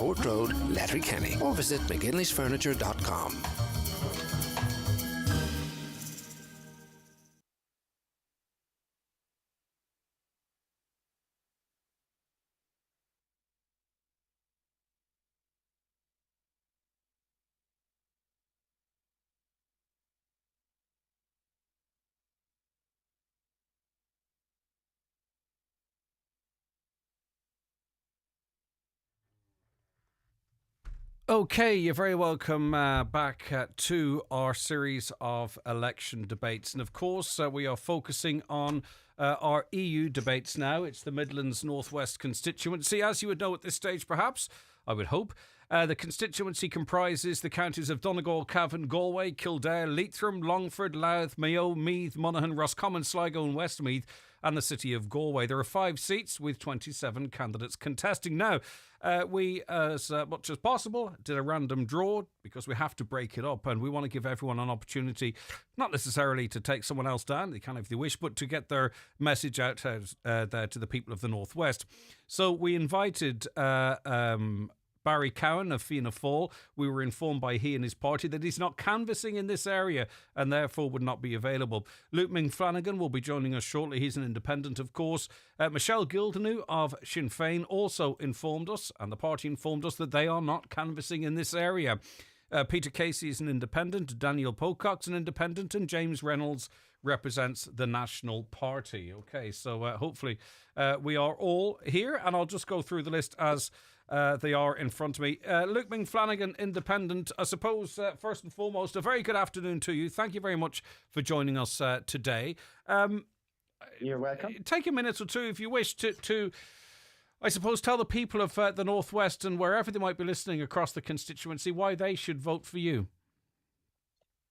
Port Road, Letterkenny, or visit mcginleysfurniture.com. Okay, you're very welcome back to our series of election debates. And of course, we are focusing on our EU debates now. It's the Midlands Northwest constituency. As you would know at this stage, perhaps, I would hope, the constituency comprises the counties of Donegal, Cavan, Galway, Kildare, Leitrim, Longford, Louth, Mayo, Meath, Monaghan, Roscommon, Sligo and Westmeath, and the city of Galway. There are 5 seats with 27 candidates contesting. Now, we, as much as possible, did a random draw because we have to break it up and we want to give everyone an opportunity, not necessarily to take someone else down, they can if they wish, but to get their message out there to the people of the Northwest. So we invited Barry Cowan of Fianna Fáil. We were informed by he and his party that he's not canvassing in this area and therefore would not be available. Ming Flanagan will be joining us shortly. He's an independent, of course. Michelle Gildernew of Sinn Féin also informed us, and the party informed us, that they are not canvassing in this area. Peter Casey is an independent, Daniel Pocock's an independent, and James Reynolds represents the National Party. Okay, so hopefully we are all here, and I'll just go through the list as they are in front of me. Ming Flanagan, independent. I suppose, first and foremost, a very good afternoon to you. Thank you very much for joining us today. You're welcome. Take a minute or two, if you wish, to I suppose, tell the people of the Northwest and wherever they might be listening across the constituency why they should vote for you.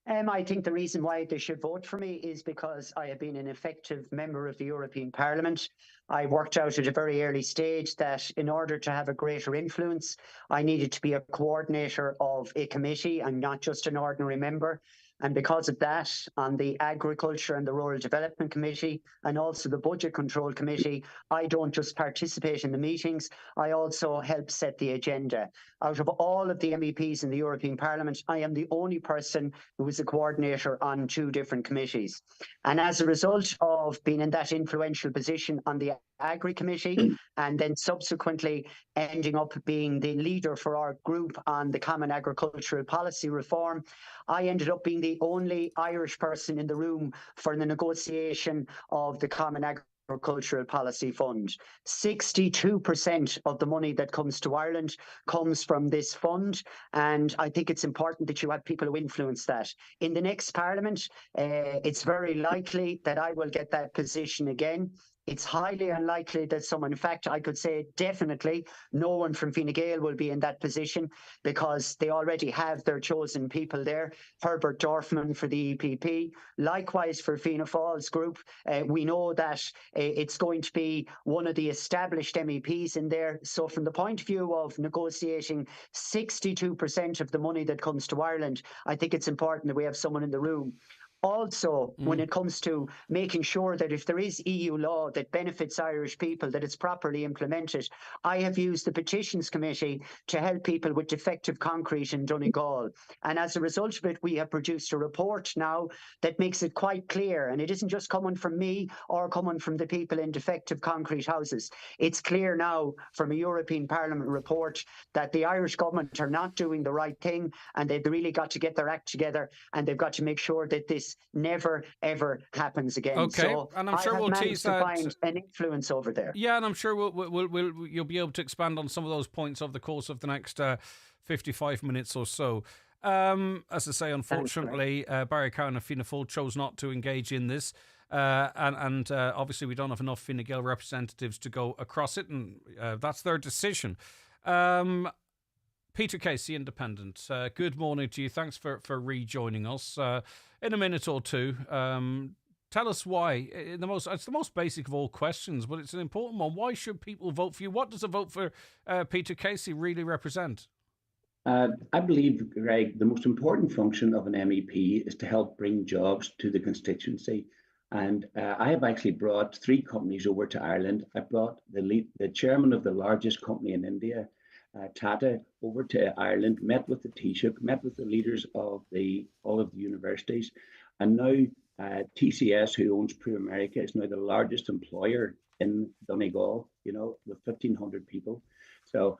I think the reason why they should vote for me is because I have been an effective member of the European Parliament. I worked out at a very early stage that in order to have a greater influence, I needed to be a coordinator of a committee and not just an ordinary member. And because of that, on the Agriculture and the Rural Development Committee and also the Budget Control Committee, I don't just participate in the meetings, I also help set the agenda. Out of all of the MEPs in the European Parliament, I am the only person who is a coordinator on 2 different committees. And as a result of being in that influential position on the Agri Committee and then subsequently ending up being the leader for our group on the Common Agricultural Policy Reform, I ended up being the only Irish person in the room for the negotiation of the Common Agricultural Policy Fund. 62% of the money that comes to Ireland comes from this fund, and I think it's important that you have people who influence that. In the next Parliament, it's very likely that I will get that position again. It's highly unlikely that someone, in fact, I could say definitely no one from Fine Gael will be in that position because they already have their chosen people there. Herbert Dorfman for the EPP. Likewise for Fianna Fáil's group, we know that it's going to be one of the established MEPs in there. So from the point of view of negotiating 62% of the money that comes to Ireland, I think it's important that we have someone in the room. Also, when it comes to making sure that if there is EU law that benefits Irish people, that it's properly implemented, I have used the Petitions Committee to help people with defective concrete in Donegal. And as a result of it, we have produced a report now that makes it quite clear. And it isn't just coming from me or coming from the people in defective concrete houses. It's clear now from a European Parliament report that the Irish government are not doing the right thing, and they've really got to get their act together, and they've got to make sure that this never ever happens again. Okay, so and I'm sure we'll tease that. Find an influence over there. Yeah, and I'm sure you'll be able to expand on some of those points over the course of the next 55 minutes or so. As I say, unfortunately, Barry Cowan of Fianna Fáil chose not to engage in this, and obviously we don't have enough Fine Gael representatives to go across it, and that's their decision. Peter Casey, independent. Good morning to you. Thanks for rejoining us. In a minute or two, tell us why. It's the most basic of all questions, but it's an important one. Why should people vote for you? What does a vote for Peter Casey really represent? I believe, Greg, the most important function of an MEP is to help bring jobs to the constituency. And I have actually brought 3 companies over to Ireland. I brought the chairman of the largest company in India. Tata over to Ireland, met with the Taoiseach, met with the leaders of all of the universities, and now TCS, who owns Pru America, is now the largest employer in Donegal, with 1,500 people. So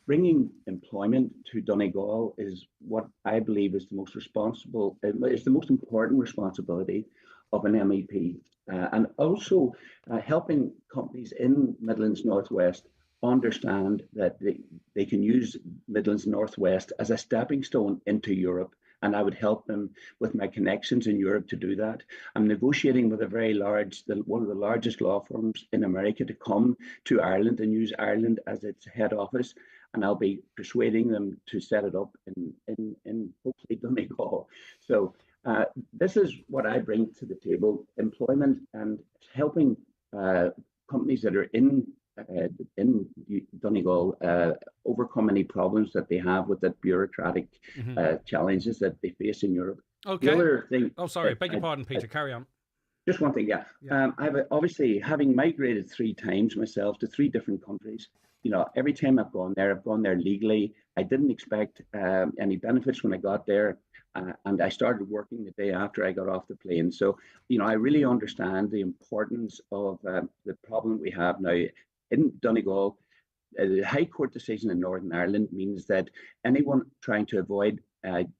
bringing employment to Donegal is what I believe is the most important responsibility of an MEP. And also helping companies in Midlands Northwest understand that they can use Midlands Northwest as a stepping stone into Europe. And I would help them with my connections in Europe to do that. I'm negotiating with one of the largest law firms in America to come to Ireland and use Ireland as its head office. And I'll be persuading them to set it up in hopefully Donegal. So this is what I bring to the table: employment and helping companies that are in Donegal overcome any problems that they have with the bureaucratic challenges that they face in Europe. Okay. The other thing. Oh, sorry. Beg your pardon, Peter. Carry on. Just one thing, yeah. I've obviously, having migrated 3 times myself to 3 different countries, every time I've gone there legally. I didn't expect any benefits when I got there. And I started working the day after I got off the plane. So, I really understand the importance of the problem we have now in Donegal. The High Court decision in Northern Ireland means that anyone trying to avoid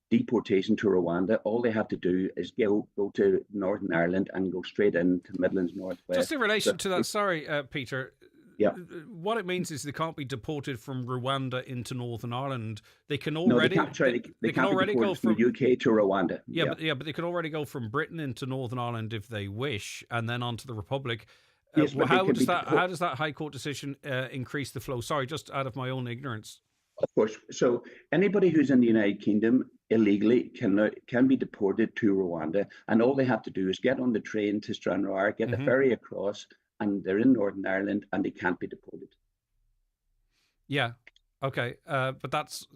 deportation to Rwanda, all they have to do is go to Northern Ireland and go straight into Midlands Northwest. Just in relation to that, sorry, Peter. Yeah. What it means is they can't be deported from Rwanda into Northern Ireland. They can already. No, they can already go from the UK to Rwanda. But they can already go from Britain into Northern Ireland if they wish, and then onto the Republic. Yes, how does that High Court decision increase the flow? Sorry, just out of my own ignorance. Of course. So anybody who's in the United Kingdom illegally can be deported to Rwanda, and all they have to do is get on the train to Stranraer, get the ferry across, and they're in Northern Ireland, and they can't be deported. Yeah. Okay. But that's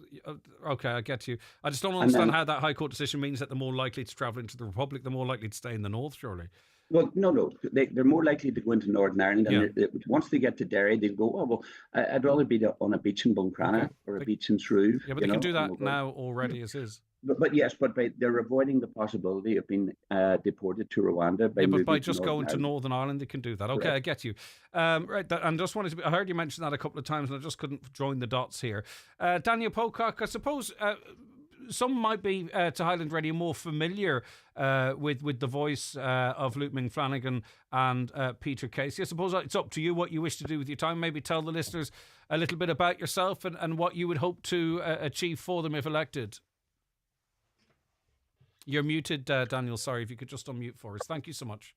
okay. I get you. I just don't understand how that High Court decision means that they're more likely to travel into the Republic, they're more likely to stay in the north, surely. Well, no. They're more likely to go into Northern Ireland, and once they get to Derry, they'll go, oh, well, I'd rather be on a beach in Buncrana or a beach in Shrewd. Yeah, but they can do that now already as is. But yes, they're avoiding the possibility of being deported to Rwanda. By just going to Northern Ireland, they can do that. Okay, correct. I get you. Right, and just wanted to. I heard you mention that a couple of times, and I just couldn't join the dots here. Daniel Pocock, I suppose. Some might be to Highland Radio more familiar with the voice of Ming Flanagan and Peter Casey. I suppose it's up to you what you wish to do with your time. Maybe tell the listeners a little bit about yourself and what you would hope to achieve for them if elected. You're muted, Daniel. Sorry, if you could just unmute for us. Thank you so much.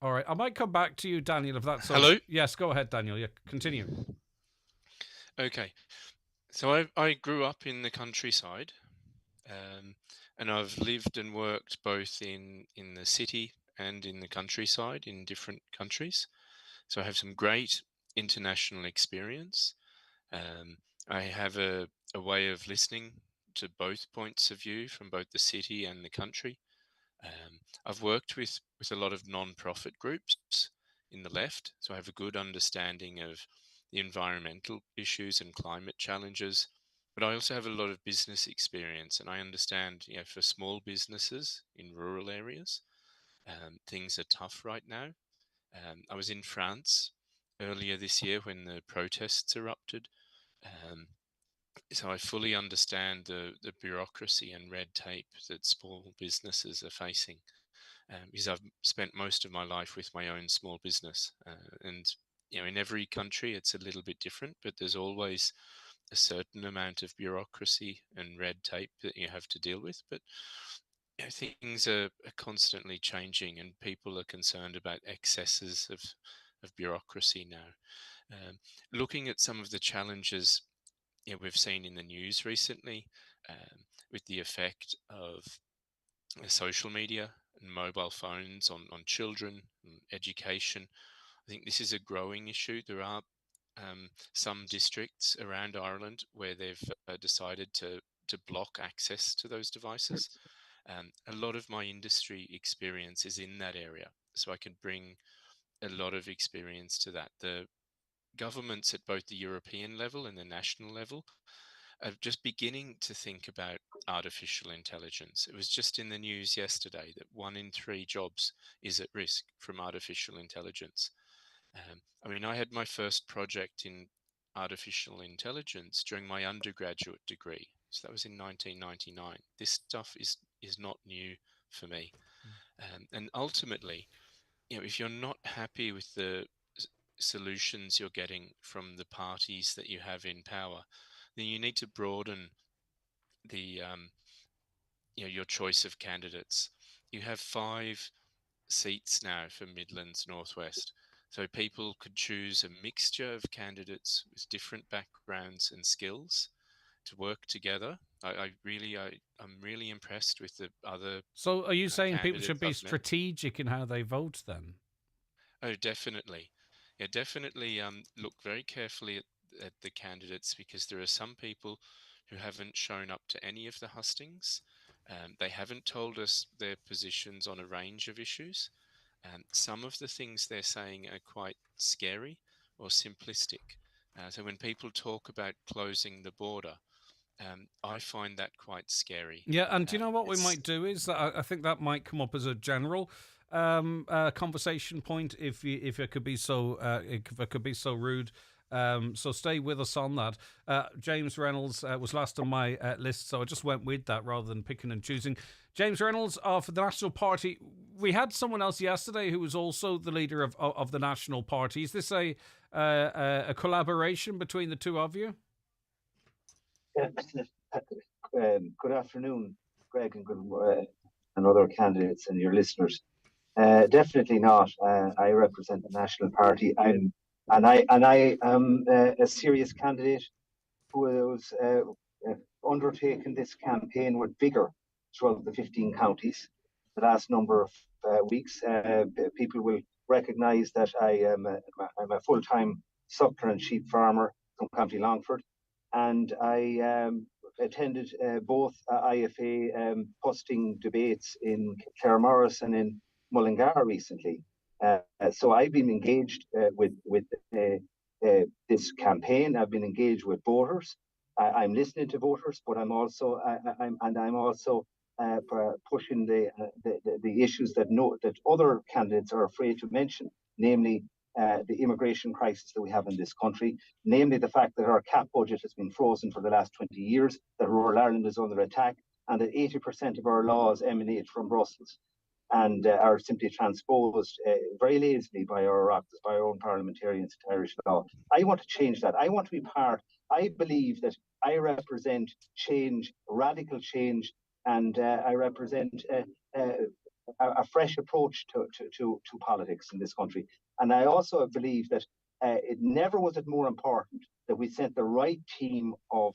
All right, I might come back to you, Daniel, if that's... Hello? Yes, go ahead, Daniel. Yeah, continue. Okay, so I grew up in the countryside, and I've lived and worked both in the city and in the countryside in different countries. So I have some great international experience. I have a way of listening to both points of view from both the city and the country. I've worked with a lot of non-profit groups in the left, so I have a good understanding of the environmental issues and climate challenges, but I also have a lot of business experience, and I understand, for small businesses in rural areas, things are tough right now. I was in France earlier this year when the protests erupted, so I fully understand the bureaucracy and red tape that small businesses are facing, because I've spent most of my life with my own small business, and in every country it's a little bit different, but there's always a certain amount of bureaucracy and red tape that you have to deal with. But things are constantly changing, and people are concerned about excesses of bureaucracy now. Looking at some of the challenges we've seen in the news recently, with the effect of social media and mobile phones on children and education, I think this is a growing issue. There are some districts around Ireland where they've decided to block access to those devices. A lot of my industry experience is in that area, so I can bring a lot of experience to that. The governments at both the European level and the national level are just beginning to think about artificial intelligence. It was just in the news yesterday that 1 in 3 jobs is at risk from artificial intelligence. I mean, I had my first project in artificial intelligence during my undergraduate degree. So that was in 1999. This stuff is not new for me. And ultimately, if you're not happy with the solutions you're getting from the parties that you have in power, then you need to broaden the your choice of candidates. You have 5 seats now for Midlands Northwest, so people could choose a mixture of candidates with different backgrounds and skills to work together. I'm really impressed with the other. So, are you saying people should candidates be I've met. strategic in how they vote then? Oh, definitely. Yeah, definitely look very carefully at the candidates, because there are some people who haven't shown up to any of the hustings. They haven't told us their positions on a range of issues. Some of the things they're saying are quite scary or simplistic. So when people talk about closing the border, I find that quite scary. Yeah, and do you know what we It's might do is that I think that might come up as a general conversation point, if I could be so rude. So stay with us on that. James Reynolds was last on my list, so I just went with that rather than picking and choosing. James Reynolds of the National Party. We had someone else yesterday who was also the leader of the National Party. Is this a collaboration between the two of you? Good afternoon, Greg, and other candidates and your listeners. Definitely not. I represent the National Party. I am a serious candidate who has undertaken this campaign with vigour throughout the 15 counties. The last number of weeks, people will recognise that I'm a full-time suckler and sheep farmer from County Longford, and I attended both IFA posting debates in Claremorris and in Mullingar recently. So I've been engaged with this campaign. I've been engaged with voters. I'm listening to voters, but I'm also pushing the issues that other candidates are afraid to mention, namely the immigration crisis that we have in this country, namely the fact that our CAP budget has been frozen for the last 20 years, that rural Ireland is under attack, and that 80% of our laws emanate from Brussels and are simply transposed very lazily by our own parliamentarians to Irish law. I want to change that. I want to be part. I believe that I represent change, radical change, and I represent a fresh approach to politics in this country. And I also believe that it never was it more important that we sent the right team of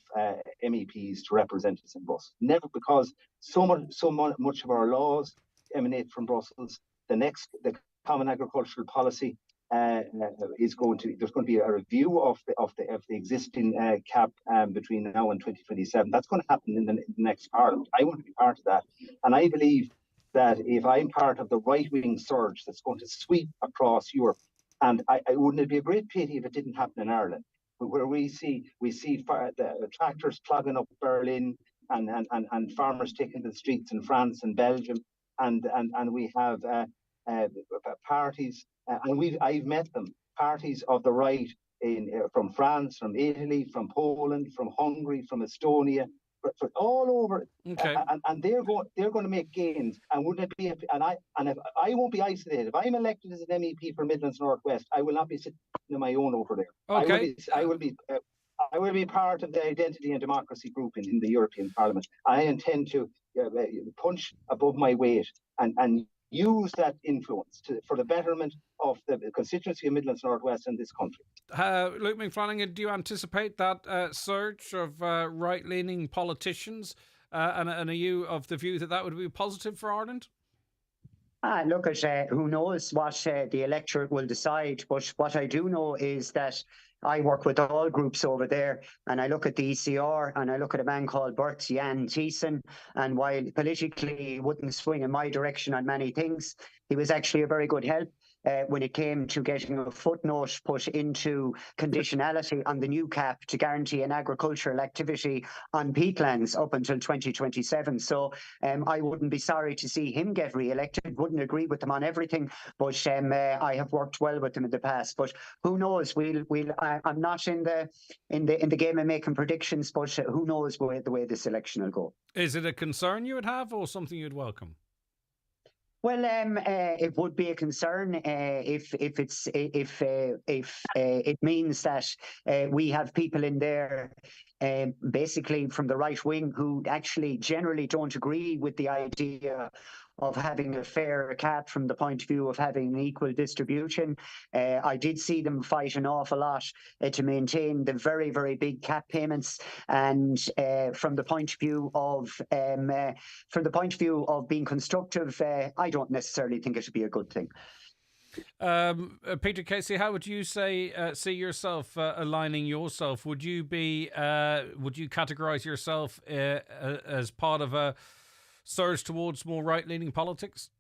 MEPs to represent us in Brussels. Never, because so much of our laws emanate from Brussels. The Common Agricultural Policy there's going to be a review of the existing CAP between now and 2027. That's going to happen in the next Parliament. I want to be part of that, and I believe that if I'm part of the right-wing surge that's going to sweep across Europe, and wouldn't it be a great pity if it didn't happen in Ireland, where we see the tractors clogging up Berlin and farmers taking to the streets in France and Belgium, and we have parties, and I've met them, parties of the right from France, from Italy, from Poland, from Hungary, from Estonia, for all over, Okay. and they're going to make gains. And wouldn't it be? If I won't be isolated. If I'm elected as an MEP for Midlands Northwest, I will not be sitting on my own over there. Okay. I will be part of the Identity and Democracy group in the European Parliament. I intend to punch above my weight and use that influence for the betterment of the constituency of Midlands Northwest and this country. Luke Flanagan, do you anticipate that surge of right-leaning politicians, and are you of the view that would be positive for Ireland? Look at who knows what the electorate will decide, but what I do know is that I work with all groups over there, and I look at the ECR, and I look at a man called Bert Jan Thiessen, and while politically he wouldn't swing in my direction on many things, he was actually a very good help. when it came to getting a footnote put into conditionality on the new cap to guarantee an agricultural activity on peatlands up until 2027. So I wouldn't be sorry to see him get re-elected. Wouldn't agree with him on everything, but I have worked well with him in the past. But who knows? I'm not in the game of making predictions, but who knows the way this election will go. Is it a concern you would have, or something you'd welcome? Well, it would be a concern if it means that we have people in there, basically from the right wing, who actually generally don't agree with the idea of having a fair cap from the point of view of having an equal distribution. I did see them fight an awful lot to maintain the very, very big cap payments, and from the point of view of being constructive, I don't necessarily think it would be a good thing. Peter, Casey, how would you see yourself aligning yourself? Would you categorise yourself as part of a surge towards more right-leaning politics?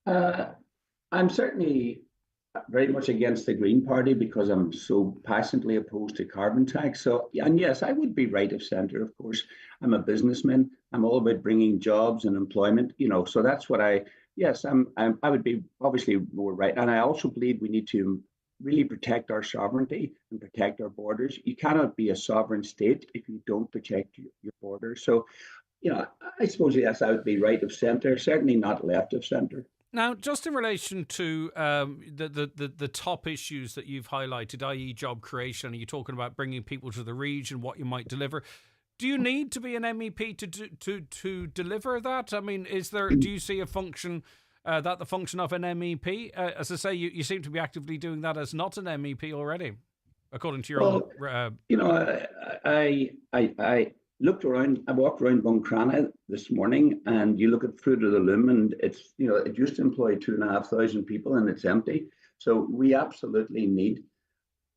I'm certainly very much against the Green Party because I'm so passionately opposed to carbon tax. So, and yes, I would be right of centre. Of course, I'm a businessman. I'm all about bringing jobs and employment. So that's what I would be obviously more right. And I also believe we need to really protect our sovereignty and protect our borders. You cannot be a sovereign state if you don't protect your borders. So, I suppose, yes, I would be right of centre, certainly not left of centre. Now, just in relation to the top issues that you've highlighted, i.e. job creation, and you're talking about bringing people to the region, what you might deliver. Do you need to be an MEP to deliver that? I mean, do you see a function, the function of an MEP? As I say, you seem to be actively doing that as not an MEP already, according to your own... I looked around, I walked around Buncrana this morning, and you look at Fruit of the Loom, and it's, it used to employ 2,500 people and it's empty. So we absolutely need,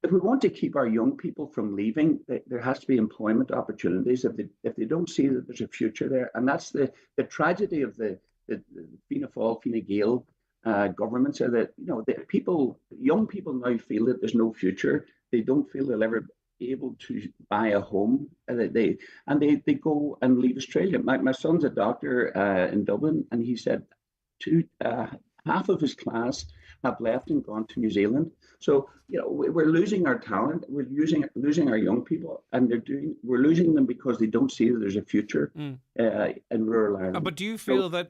if we want to keep our young people from leaving, there has to be employment opportunities if they don't see that there's a future there. And that's the tragedy of the Fianna Fáil, Fine Gael governments, are that, young people now feel that there's no future. They don't feel they'll ever able to buy a home, and they go and leave Australia. My son's a doctor in Dublin, and he said half of his class have left and gone to New Zealand. So we're losing our talent. We're losing our young people, and we're losing them because they don't see that there's a future in rural Ireland. But do you feel that's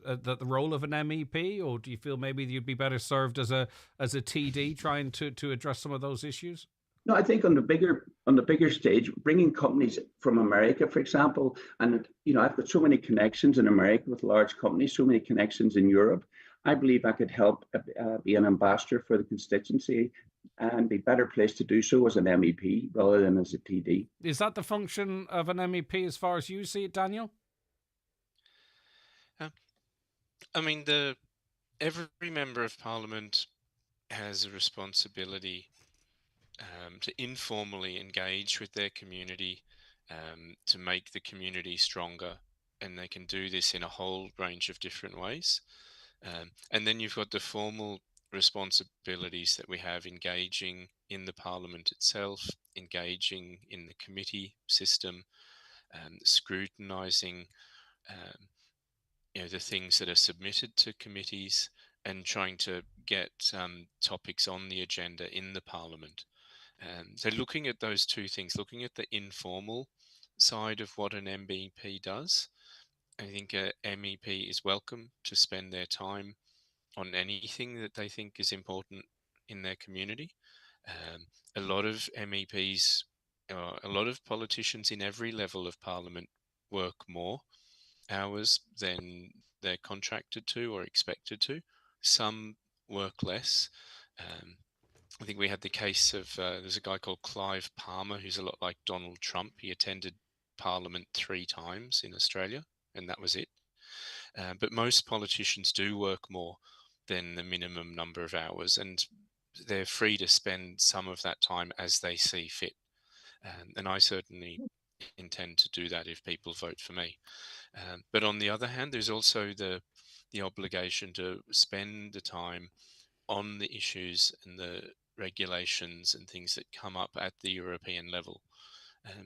the role of an MEP, or do you feel maybe you'd be better served as a TD trying to address some of those issues? No, I think on the bigger stage, bringing companies from America, for example, and I've got so many connections in America with large companies, so many connections in Europe. I believe I could help be an ambassador for the constituency and be better placed to do so as an MEP rather than as a TD. Is that the function of an MEP as far as you see it, Daniel? I mean, every member of Parliament has a responsibility to informally engage with their community, to make the community stronger, and they can do this in a whole range of different ways. And then you've got the formal responsibilities that we have, engaging in the Parliament itself, engaging in the committee system, scrutinising the things that are submitted to committees, and trying to get topics on the agenda in the Parliament. So looking at those two things, looking at the informal side of what an MEP does, I think a MEP is welcome to spend their time on anything that they think is important in their community. A lot of MEPs, a lot of politicians in every level of Parliament work more hours than they're contracted to or expected to. Some work less. I think we had the case of there's a guy called Clive Palmer who's a lot like Donald Trump. He attended Parliament 3 times in Australia, and that was it. But most politicians do work more than the minimum number of hours, and they're free to spend some of that time as they see fit. And I certainly intend to do that if people vote for me. But on the other hand, there's also the the obligation to spend the time on the issues and the regulations and things that come up at the European level.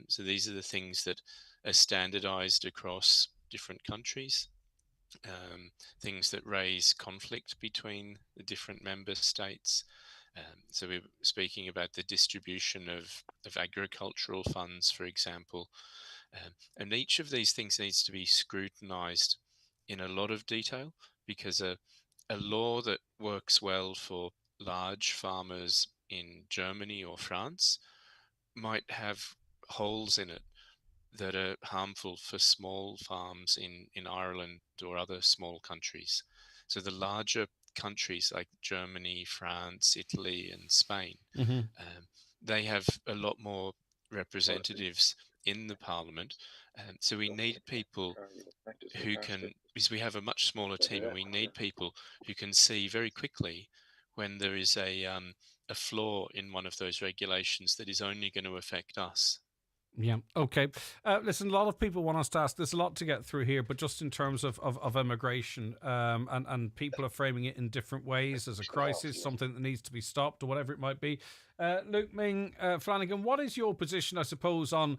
So these are the things that are standardized across different countries, things that raise conflict between the different member states. So we're speaking about the distribution of agricultural funds, for example. And each of these things needs to be scrutinized in a lot of detail, because a law that works well for large farmers in Germany or France might have holes in it that are harmful for small farms in Ireland or other small countries. So the larger countries like Germany, France, Italy, and Spain, they have a lot more representatives in the parliament. So we need people who can, because we have a much smaller team, and we need people who can see very quickly when there is a flaw in one of those regulations that is only going to affect us. Yeah. Okay. Listen, a lot of people want us to ask. There's a lot to get through here, but just in terms of immigration, and people are framing it in different ways as a crisis, something that needs to be stopped, or whatever it might be. Luke, Ming, Flanagan, what is your position, I suppose, on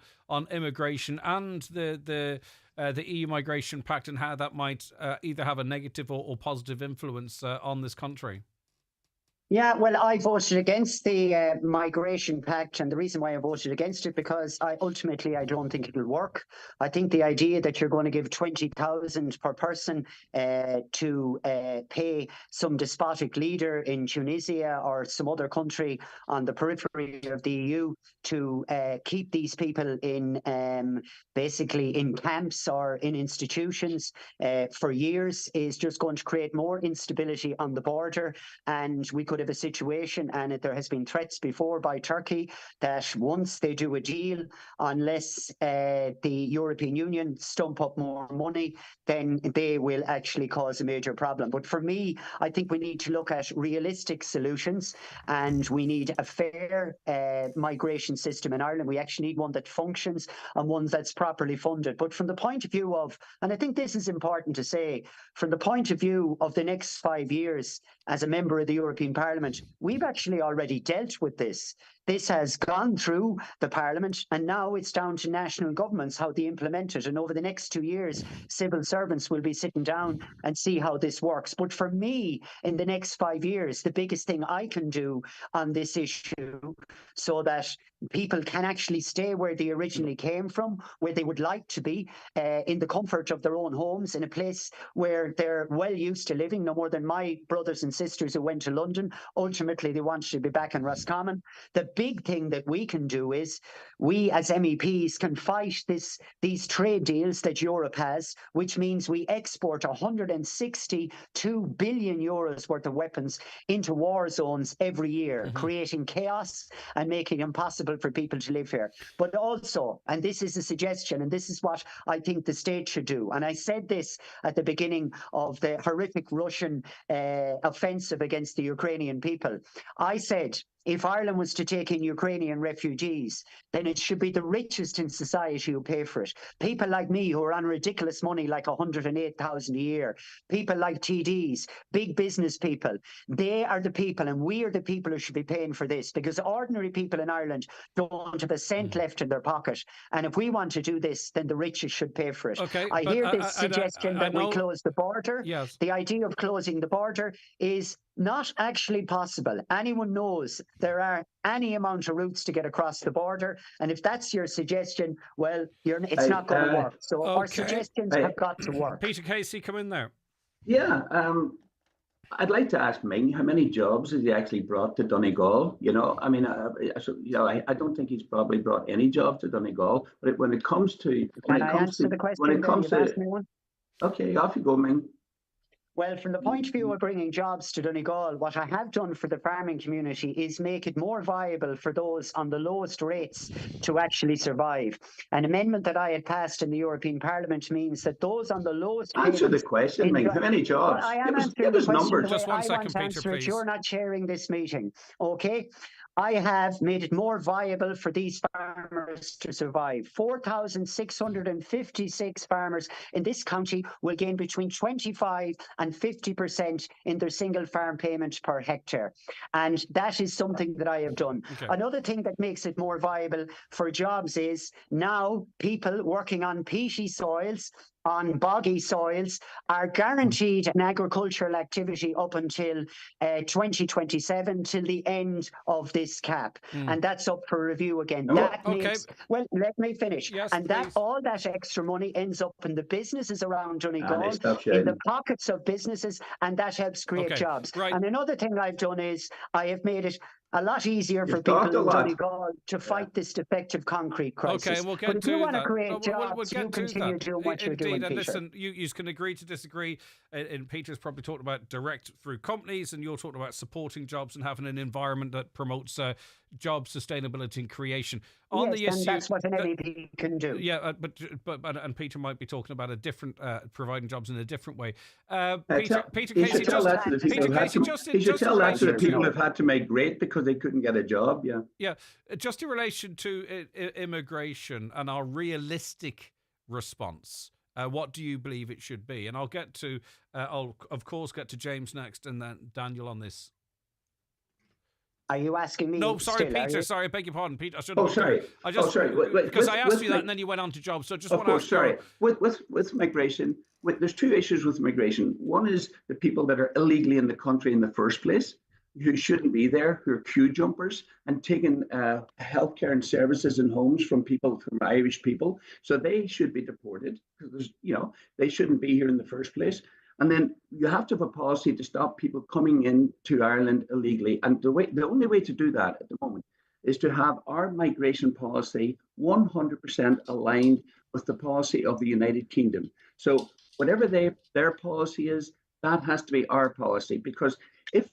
immigration and the EU Migration Pact, and how that might either have a negative or positive influence on this country? Yeah, well, I voted against the Migration Pact, and the reason why I voted against it, because ultimately I don't think it'll work. I think the idea that you're going to give 20,000 per person to pay some despotic leader in Tunisia or some other country on the periphery of the EU to keep these people in basically in camps or in institutions for years is just going to create more instability on the border, and we could have a situation, and there has been threats before by Turkey that once they do a deal, unless the European Union stump up more money, then they will actually cause a major problem. But for me, I think we need to look at realistic solutions, and we need a fair migration system in Ireland. We actually need one that functions and one that's properly funded. But from the point of view of, and I think this is important to say, from the point of view of the next 5 years as a member of the European Parliament, we've actually already dealt with this. This has gone through the Parliament, and now it's down to national governments how they implement it. And over the next 2 years, civil servants will be sitting down and see how this works. But for me, in the next 5 years, the biggest thing I can do on this issue so that people can actually stay where they originally came from, where they would like to be, in the comfort of their own homes, in a place where they're well used to living, no more than my brothers and sisters who went to London. Ultimately, they wanted to be back in Roscommon. The big thing that we can do is we as MEPs can fight these trade deals that Europe has, which means we export 162 billion euros worth of weapons into war zones every year, creating chaos and making it impossible for people to live here. But also, and this is a suggestion, and this is what I think the state should do, and I said this at the beginning of the horrific Russian offensive against the Ukrainian people, I said, if Ireland was to take in Ukrainian refugees, then it should be the richest in society who pay for it. People like me who are on ridiculous money like 108,000 a year, people like TDs, big business people, they are the people, and we are the people who should be paying for this, because ordinary people in Ireland don't have a cent left in their pocket. And if we want to do this, then the richest should pay for it. Okay, I hear this suggestion that we close the border. Yes. The idea of closing the border is not actually possible. Anyone knows there are any amount of routes to get across the border, and if that's your suggestion, well, it's not going to work. So our suggestions have got to work. Peter Casey, come in there. Yeah, I'd like to ask Ming, how many jobs has he actually brought to Donegal? You know, I mean, I don't think he's probably brought any jobs to Donegal. But when it comes to, okay, off you go, Ming. Well, from the point of view of bringing jobs to Donegal, what I have done for the farming community is make it more viable for those on the lowest rates to actually survive. An amendment that I had passed in the European Parliament means that those on the lowest Answer the question, Ming. How many jobs? Well, I am answering the question. Just 1 second, Peter, please. You're not chairing this meeting, okay? I have made it more viable for these farmers to survive. 4,656 farmers in this county will gain between 25 and 50% in their single farm payment per hectare. And that is something that I have done. Okay. Another thing that makes it more viable for jobs is now people working on peaty soils, on boggy soils, are guaranteed an agricultural activity up until 2027, till the end of this cap. And that's up for review again. That makes, well, let me finish. Yes, and please. all that extra money ends up in the businesses around Donegal, stop in shouting. the pockets of businesses, and that helps create jobs. Right. And another thing I've done is I have made it a lot easier for You've people talked a in lot. Donegal to fight this defective concrete crisis. Okay, we'll get but if to you want that. to create We'll jobs, get you to continue that. doing what you're Indeed, doing, and Peter. listen, you can agree to disagree. And Peter's probably talked about direct through companies, and you're talking about supporting jobs and having an environment that promotes job sustainability and creation. On the issue, and that's what an MEP can do. Yeah, but Peter might be talking about a different providing jobs in a different way. Peter Casey, should tell that to the people who've people have had to migrate because they couldn't get a job. Yeah, just in relation to immigration and our realistic response. What do you believe it should be? And I'll get to, I'll of course get to James next, and then Daniel on this. Are you asking me? No, sorry, still, Peter. Sorry, I beg your pardon, Peter. I should. Sorry. Because I asked you that, and then you went on to jobs. So I just want to ask. Sorry. With migration, there's two issues with migration. One is the people that are illegally in the country in the first place, who shouldn't be there, who are queue jumpers and taking healthcare and services and homes from Irish people. So they should be deported because they shouldn't be here in the first place. And then you have to have a policy to stop people coming into Ireland illegally. And the only way to do that at the moment is to have our migration policy 100% aligned with the policy of the United Kingdom. So whatever their policy is, that has to be our policy. Because if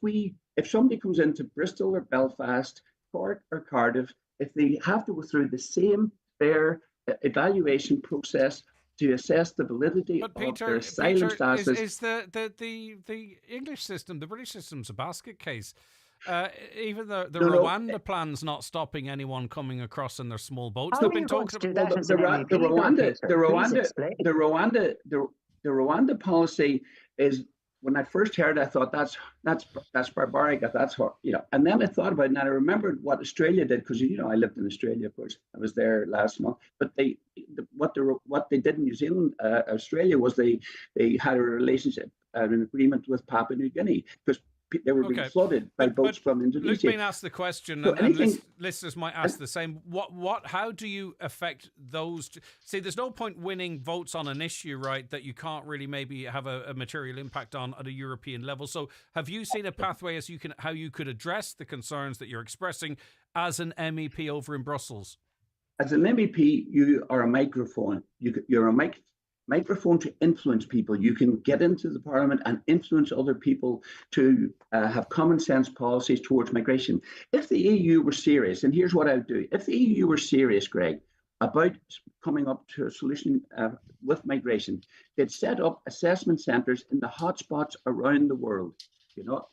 somebody comes into Bristol or Belfast, Cork or Cardiff, if they have to go through the same fair evaluation process to assess the validity of their asylum status. Is the English system, the British system's a basket case. Even the Rwanda plan's not stopping anyone coming across in their small boats. They've been talking about the Rwanda policy is. When I first heard it, I thought that's barbaric. That's and then I thought about it, and I remembered what Australia did because I lived in Australia, of course. I was there last month. But what they did in New Zealand, Australia was they had a relationship, an agreement with Papua New Guinea because they were being flooded by boats from Indonesia. Luke's been asked the question, and listeners might ask the same. How do you affect those? See, there's no point winning votes on an issue, right, that you can't really maybe have a material impact on at a European level. So have you seen a pathway how you could address the concerns that you're expressing as an MEP over in Brussels? As an MEP, you are a microphone. You're a microphone to influence people. You can get into the parliament and influence other people to have common sense policies towards migration. If the EU were serious, and here's what I would do. If the EU were serious, Greg, about coming up to a solution with migration, they'd set up assessment centres in the hotspots around the world,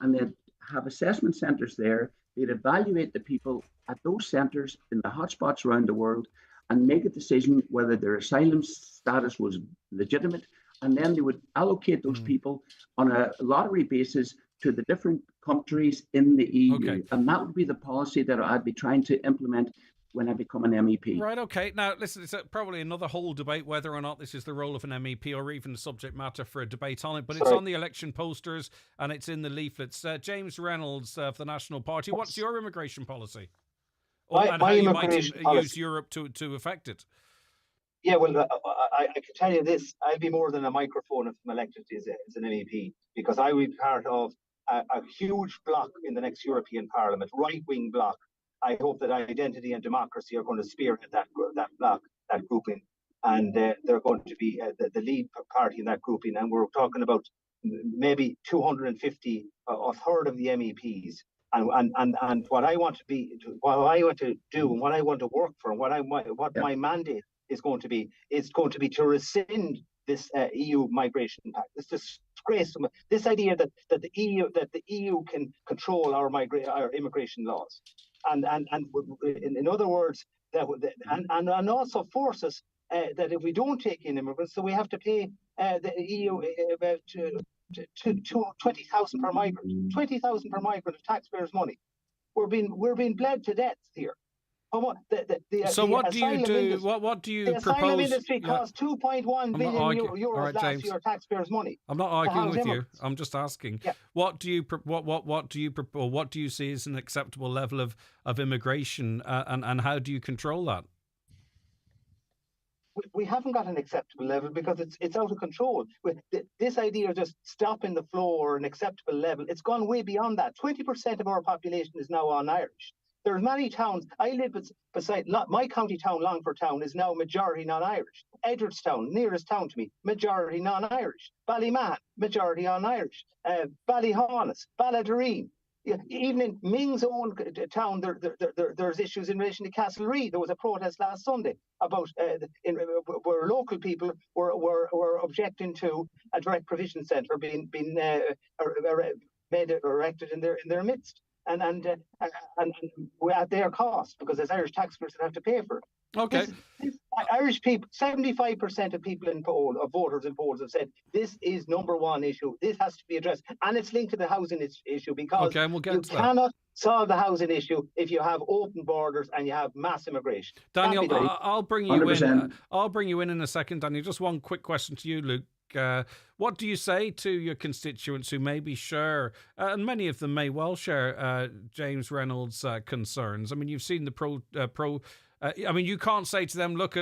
and they'd have assessment centres there. They'd evaluate the people at those centres in the hotspots around the world and make a decision whether their asylum status was legitimate. And then they would allocate those people on a lottery basis to the different countries in the EU. Okay. And that would be the policy that I'd be trying to implement when I become an MEP. Right, okay. Now, listen, it's probably another whole debate whether or not this is the role of an MEP or even the subject matter for a debate on it, but it's on the election posters and it's in the leaflets. James Reynolds of the National Party, what's your immigration policy? And how you might use Europe to affect it? Yeah, well, I can tell you this. I'll be more than a microphone if I'm elected as an MEP, because I will be part of a huge bloc in the next European Parliament, right-wing bloc. I hope that Identity and Democracy are going to spearhead that bloc, that grouping, and they're going to be the lead party in that grouping. And we're talking about maybe 250, a third of the MEPs. And what I want to be, what I want to do, and what I want to work for, and my mandate is going to be to rescind this EU migration pact. This disgrace, this idea that the EU can control our immigration laws. in other words, and also force us that if we don't take in immigrants, so we have to pay the EU about 20,000 per migrant, 20,000 per migrant of taxpayers' money. We're being bled to death here. So what do you do? What do you the propose? asylum industry cost 2.1 billion euros right, last James. year, taxpayers' money. I'm not arguing with you. immigrants. I'm just asking. Yeah. What do you what do you see as an acceptable level of immigration, and how do you control that? We haven't got an acceptable level because it's out of control. This idea of just stopping the flow or an acceptable level, it's gone way beyond that. 20% of our population is now non-Irish. There's many towns. I live beside my county town, Longford Town, is now majority non-Irish. Edwardstown, nearest town to me, majority non-Irish. Ballymahan, majority non-Irish. Ballyhaunis, Balladureen. Yeah, even in Ming's own town, there's issues in relation to Castlereagh. There was a protest last Sunday about where local people were objecting to a direct provision centre being erected in their midst. And at their cost, because as Irish taxpayers would have to pay for it. Okay. Irish people, 75% of people of voters in polls have said this is number one issue. This has to be addressed, and it's linked to the housing issue because we'll get you to cannot solve the housing issue if you have open borders and you have mass immigration. Daniel, I'll bring you 100%. in. I'll bring you in a second, Daniel. Just one quick question to you, Luke. What do you say to your constituents who maybe share, and many of them may well share, James Reynolds' concerns? I mean, you've seen the I mean, you can't say to them, look,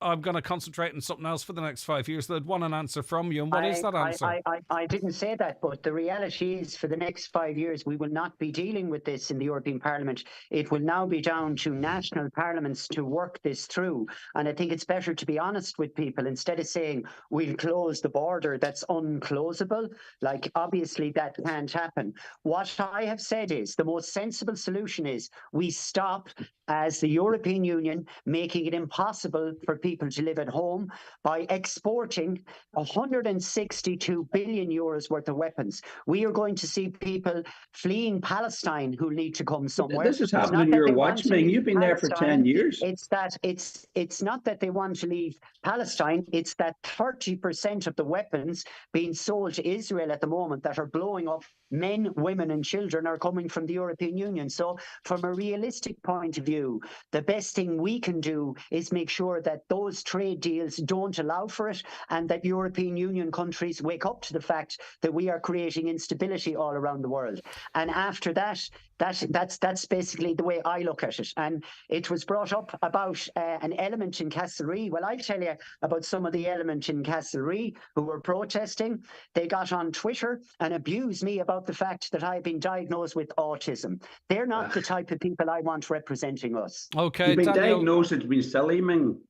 I'm going to concentrate on something else for the next 5 years. They'd want an answer from you. And what is that answer? I didn't say that, but the reality is for the next 5 years, we will not be dealing with this in the European Parliament. It will now be down to national parliaments to work this through. And I think it's better to be honest with people instead of saying we'll close the border that's unclosable. Like, obviously, that can't happen. What I have said is the most sensible solution is we stop as the European Union making it impossible for people to live at home by exporting 162 billion euros worth of weapons. We are going to see people fleeing Palestine who need to come somewhere. This is happening in your watch, Ming. You've been there for 10 years. It's not that they want to leave Palestine. It's that 30% of the weapons being sold to Israel at the moment that are blowing up men, women and children are coming from the European Union. So from a realistic point of view, the best thing we can do is make sure that those trade deals don't allow for it and that European Union countries wake up to the fact that we are creating instability all around the world. And after that, that's basically the way I look at it. And it was brought up about an element in Castlereagh. Well, I'll tell you about some of the elements in Castlereagh who were protesting. They got on Twitter and abused me about the fact that I've been diagnosed with autism. They're not the type of people I want representing us. Okay, You've been Daniel, diagnosed, it's been silly, Ming.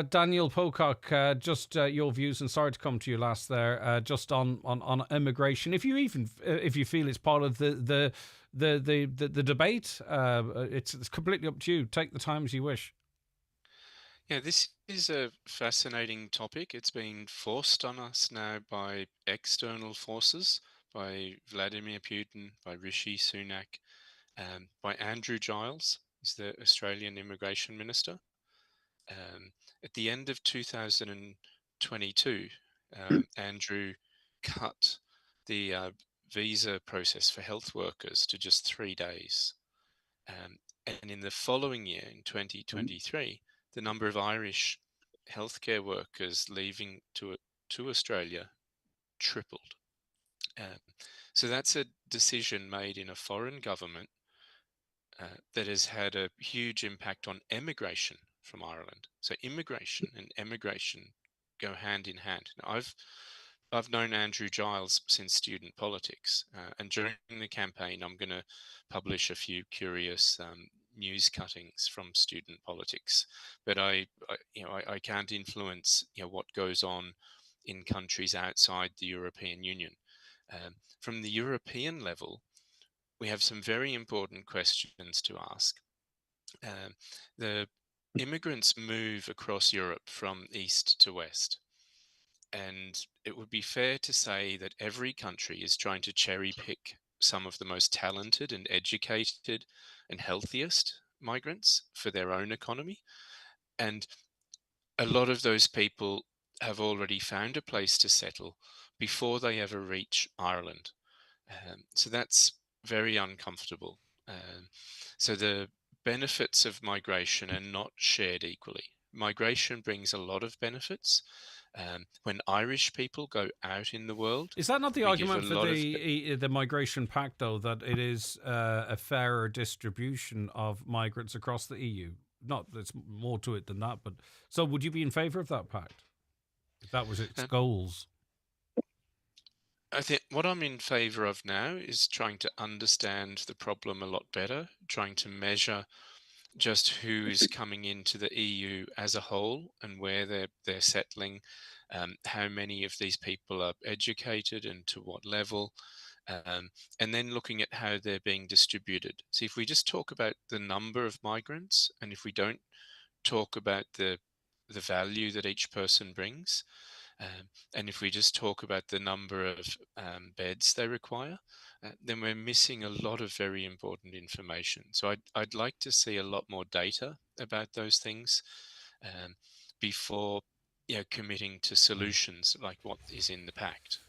Daniel Pocock, just your views, and sorry to come to you last there, just on immigration. If you feel it's part of the debate, it's completely up to you. Take the time as you wish. Yeah, this is a fascinating topic. It's been forced on us now by external forces, by Vladimir Putin, by Rishi Sunak, by Andrew Giles, who's the Australian Immigration Minister. At the end of 2022, Andrew cut the visa process for health workers to just 3 days. And in the following year, in 2023, the number of Irish healthcare workers leaving to Australia tripled. So that's a decision made in a foreign government that has had a huge impact on emigration from Ireland. So immigration and emigration go hand in hand. Now, I've known Andrew Giles since student politics, and during the campaign, I'm going to publish a few curious news cuttings from student politics. But I can't influence what goes on in countries outside the European Union. From the European level, we have some very important questions to ask. The immigrants move across Europe from east to west, and it would be fair to say that every country is trying to cherry pick some of the most talented and educated and healthiest migrants for their own economy. And a lot of those people have already found a place to settle before they ever reach Ireland. So that's very uncomfortable. So the benefits of migration are not shared equally. Migration brings a lot of benefits. When Irish people go out in the world, is that not the we give argument a for lot of the Migration Pact, though, that it is a fairer distribution of migrants across the EU? Not there's more to it than that, but so would you be in favour of that pact if that was its goals? I think what I'm in favour of now is trying to understand the problem a lot better, trying to measure just who is coming into the EU as a whole and where they're settling, how many of these people are educated and to what level, and then looking at how they're being distributed. So if we just talk about the number of migrants, and if we don't talk about the value that each person brings, and if we just talk about the number of beds they require, then we're missing a lot of very important information. So I'd like to see a lot more data about those things before committing to solutions like what is in the pact.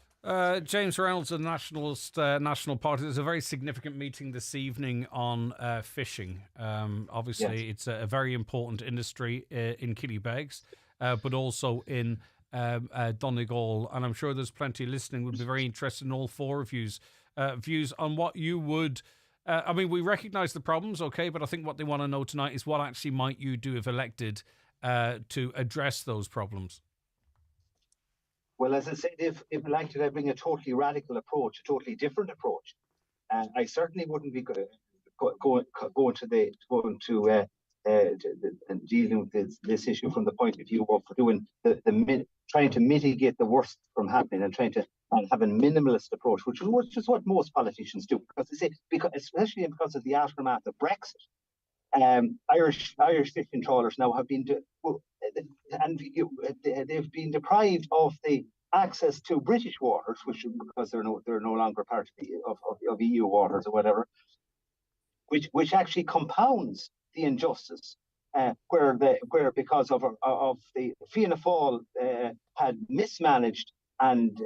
James Reynolds of the National Party. There's a very significant meeting this evening on fishing. Obviously, It's a very important industry in Killybegs, but also in Donegal. And I'm sure there's plenty listening would be very interested in all four of yous views on what you would. I mean, we recognise the problems, okay, but I think what they want to know tonight is what actually might you do if elected to address those problems. Well, as I said, if elected, I bring a totally radical approach, a totally different approach. I certainly wouldn't be going to dealing with this issue from the point of view of doing trying to mitigate the worst from happening and trying to have a minimalist approach, which is what most politicians do. Because they say, especially because of the aftermath of Brexit, Irish fishing trawlers now have been they've been deprived of the access to British waters, because they're no longer part of EU waters or whatever, which actually compounds the injustice, where because of the Fianna Fáil had mismanaged and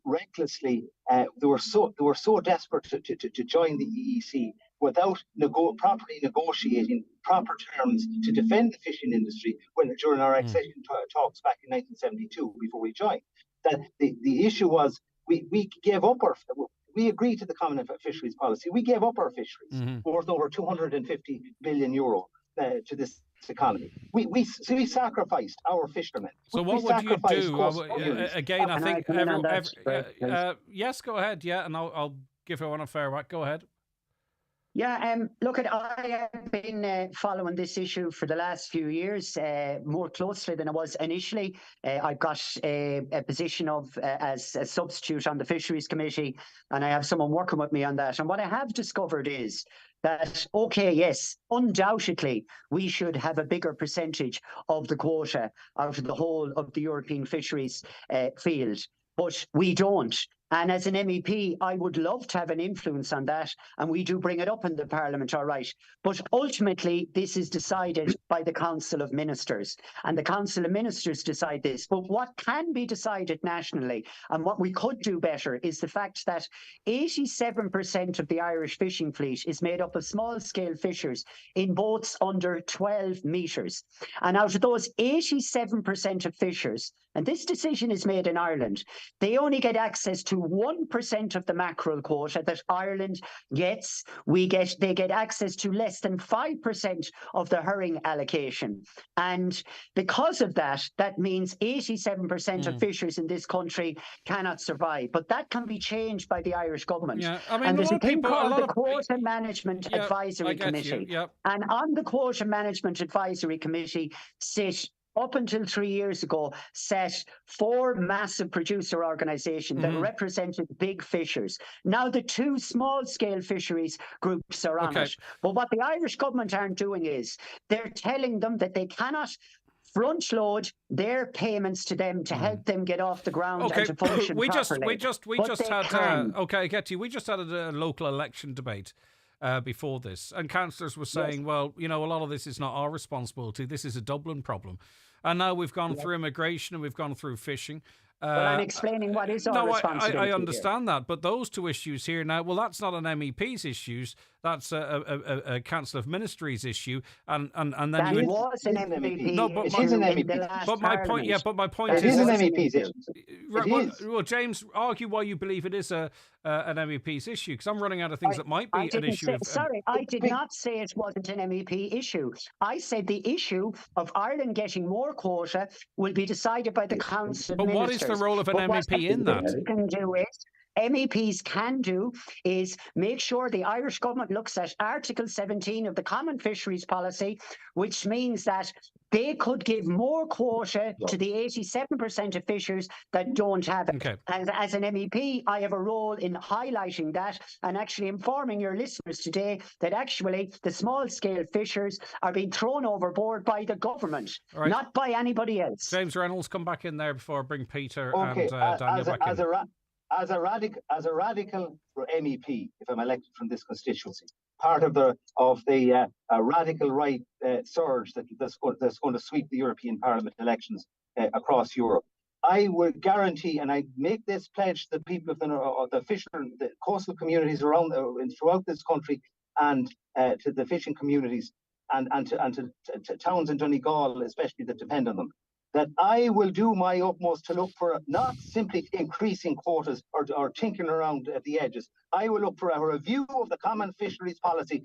recklessly, they were so desperate to join the EEC without properly negotiating proper terms to defend the fishing industry during our accession talks back in 1972 before we joined. That the issue was we gave up we agreed to the common fisheries policy. We gave up our fisheries worth over 250 billion euro to this economy. We sacrificed our fishermen. So what would you do? Again, I think yes, go ahead. Yeah, and I'll give everyone a fair whack. Go ahead. Yeah, look, I have been following this issue for the last few years more closely than I was initially. I've got a position as a substitute on the Fisheries Committee, and I have someone working with me on that. And what I have discovered is that, okay, yes, undoubtedly, we should have a bigger percentage of the quota out of the whole of the European fisheries field, but we don't. And as an MEP, I would love to have an influence on that. And we do bring it up in the Parliament, all right. But ultimately, this is decided by the Council of Ministers. And the Council of Ministers decide this. But what can be decided nationally, and what we could do better, is the fact that 87% of the Irish fishing fleet is made up of small-scale fishers in boats under 12 metres. And out of those 87% of fishers, and this decision is made in Ireland, they only get access to 1% of the mackerel quota that Ireland gets. They get access to less than 5% of the herring allocation. And because of that, that means 87% of fishers in this country cannot survive. But that can be changed by the Irish government. Yeah, I mean, and there's a thing called the Quota Management Advisory Committee. Yep. And on the Quota Management Advisory Committee sit, up until 3 years ago, set 4 massive producer organisations that represented big fishers. Now the 2 small-scale fisheries groups are on it. But what the Irish government aren't doing is they're telling them that they cannot front load their payments to them to help them get off the ground Okay, and to function we properly. just had okay, I get you. We just had a local election debate before this, and councillors were saying, well, you know, a lot of this is not our responsibility. This is a Dublin problem, and now we've gone through immigration and we've gone through fishing. But I'm explaining what is our responsibility. I understand that, but those two issues here now, well, that's not an MEP's issues. That's a Council of Ministries issue, and then that was an MEP. No, but it is an MEP. But my point, yeah, but my point it is an MEP's issue. Right, well, James, argue why you believe it is an MEP's issue, because I'm running out of things that might be an issue. Sorry, I did not say it wasn't an MEP issue. I said the issue of Ireland getting more quota will be decided by the Council of Ministers. But what is the role of an MEP in that? MEPs can do is make sure the Irish government looks at Article 17 of the Common Fisheries Policy, which means that they could give more quota to the 87% of fishers that don't have it. Okay. And as an MEP, I have a role in highlighting that and actually informing your listeners today that actually the small-scale fishers are being thrown overboard by the government, not by anybody else. James Reynolds, come back in there before I bring Peter and Daniel back in. As a radical MEP, if I'm elected from this constituency, part of the radical right surge that's going to sweep the European Parliament elections across Europe, I would guarantee, and I make this pledge to the people of the coastal communities around throughout this country, and to the fishing communities, and to towns in Donegal, especially, that depend on them, that I will do my utmost to look for not simply increasing quotas or tinkering around at the edges. I will look for a review of the common fisheries policy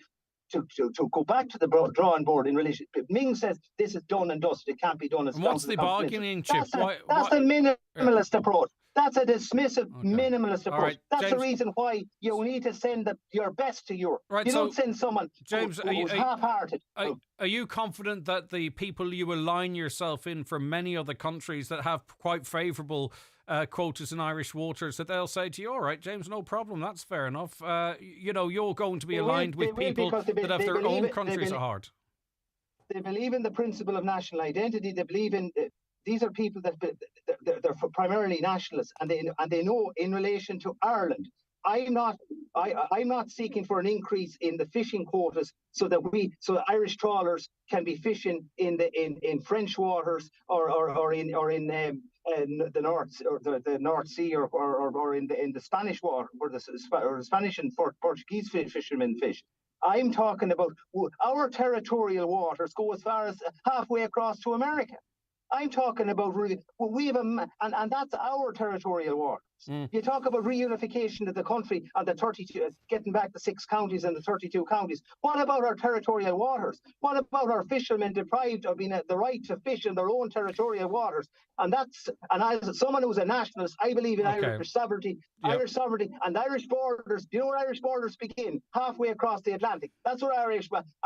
to go back to the drawing board in relation. Ming says this is done and dusted. It can't be done. And what's the bargaining chip? That's a minimalist approach. That's a dismissive, minimalist approach. Right, that's James, the reason why you need to send your best to Europe. Right, you don't send someone who's half-hearted. Are you confident that the people you align yourself in from many other countries that have quite favourable quotas in Irish waters, that they'll say to you, all right, James, no problem, that's fair enough. You're going to be aligned with people that have their own countries at heart. They believe in the principle of national identity. They believe in... These are people that they're primarily nationalists, and they know in relation to Ireland. I'm not seeking for an increase in the fishing quotas so that Irish trawlers can be fishing in French waters or in the North Sea or in the Spanish water where the Spanish and Portuguese fishermen fish. I'm talking about our territorial waters go as far as halfway across to America. I'm talking about really, we have and that's our territorial waters. You talk about reunification of the country and the 32, getting back the 6 counties and the 32 counties. What about our territorial waters? What about our fishermen deprived of being the right to fish in their own territorial waters? And as someone who's a nationalist, I believe in Irish sovereignty, Irish sovereignty, and Irish borders. Do you know where Irish borders begin? Halfway across the Atlantic. That's where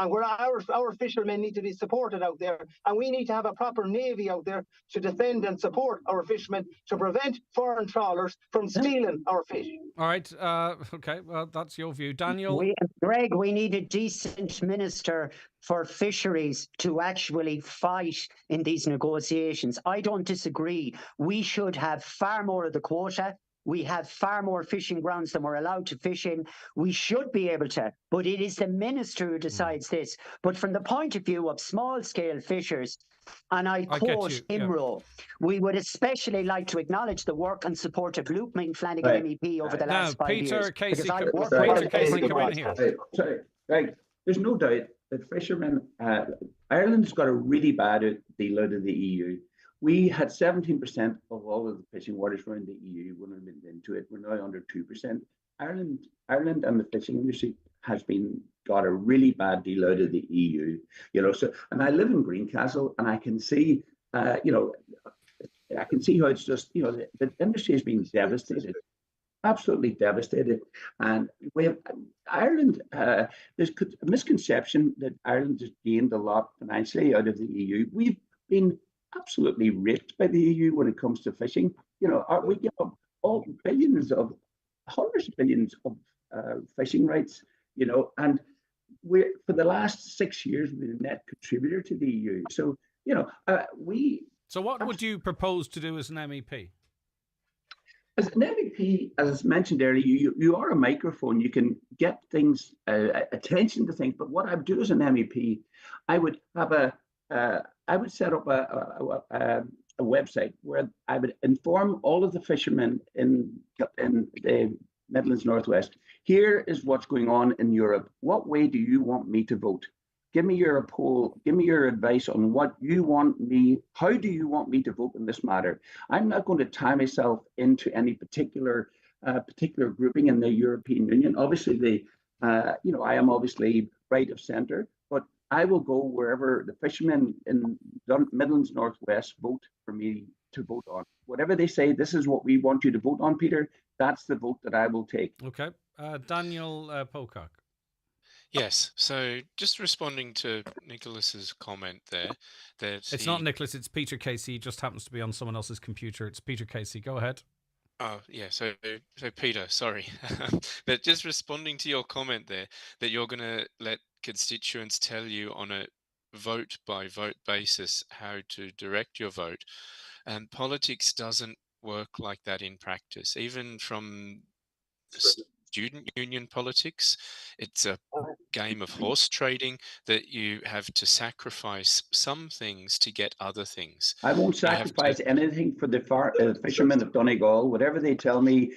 where our fishermen need to be supported out there, and we need to have a proper navy out there to defend and support our fishermen to prevent foreign trawlers from stealing our fish. All right. Okay. Well, that's your view, Daniel. Greg, we need a decent minister for fisheries to actually fight in these negotiations. I don't disagree. We should have far more of the quota. We have far more fishing grounds than we're allowed to fish in. We should be able to, but it is the minister who decides this. But from the point of view of small-scale fishers, and I quote IMRO, we would especially like to acknowledge the work and support of Luke Ming, Flanagan MEP over the last 5 years. Peter Casey, come in here. Sorry, right. There's no doubt that fishermen, Ireland's got a really bad deal out of the EU. We had 17% of all of the fishing waters around the EU when we went into it. We're now under 2%. Ireland and the fishing industry has got a really bad deal out of the EU. So, and I live in Greencastle, and I can see, I can see how it's just, the industry has been devastated, absolutely devastated. And we have Ireland. There's a misconception that Ireland has gained a lot financially out of the EU. We've been absolutely raped by the EU when it comes to fishing. We give up all hundreds of billions of fishing rights, and we're for the last 6 years we've been a net contributor to the EU. So, So what would you propose to do as an MEP? As an MEP, as mentioned earlier, you are a microphone. You can get things, attention to things. But what I would do as an MEP, I would set up a website where I would inform all of the fishermen in the Midlands Northwest. Here is what's going on in Europe. What way do you want me to vote? Give me your poll. Give me your advice on what you want me. How do you want me to vote in this matter? I'm not going to tie myself into any particular grouping in the European Union. Obviously, I am obviously right of centre, but I will go wherever the fishermen in Midlands Northwest vote for me to vote on. Whatever they say, this is what we want you to vote on, Peter. That's the vote that I will take. Okay, Daniel Pocock. Yes. So just responding to Nicholas's comment there, that it's not Nicholas, it's Peter Casey. He just happens to be on someone else's computer. It's Peter Casey. Go ahead. Oh, yeah. So Peter, sorry. But just responding to your comment there, that you're going to let constituents tell you on a vote by vote basis how to direct your vote. And politics doesn't work like that in practice. Even from student union politics, it's a game of horse trading that you have to sacrifice some things to get other things. I won't sacrifice anything for the fishermen of Donegal. Whatever they tell me,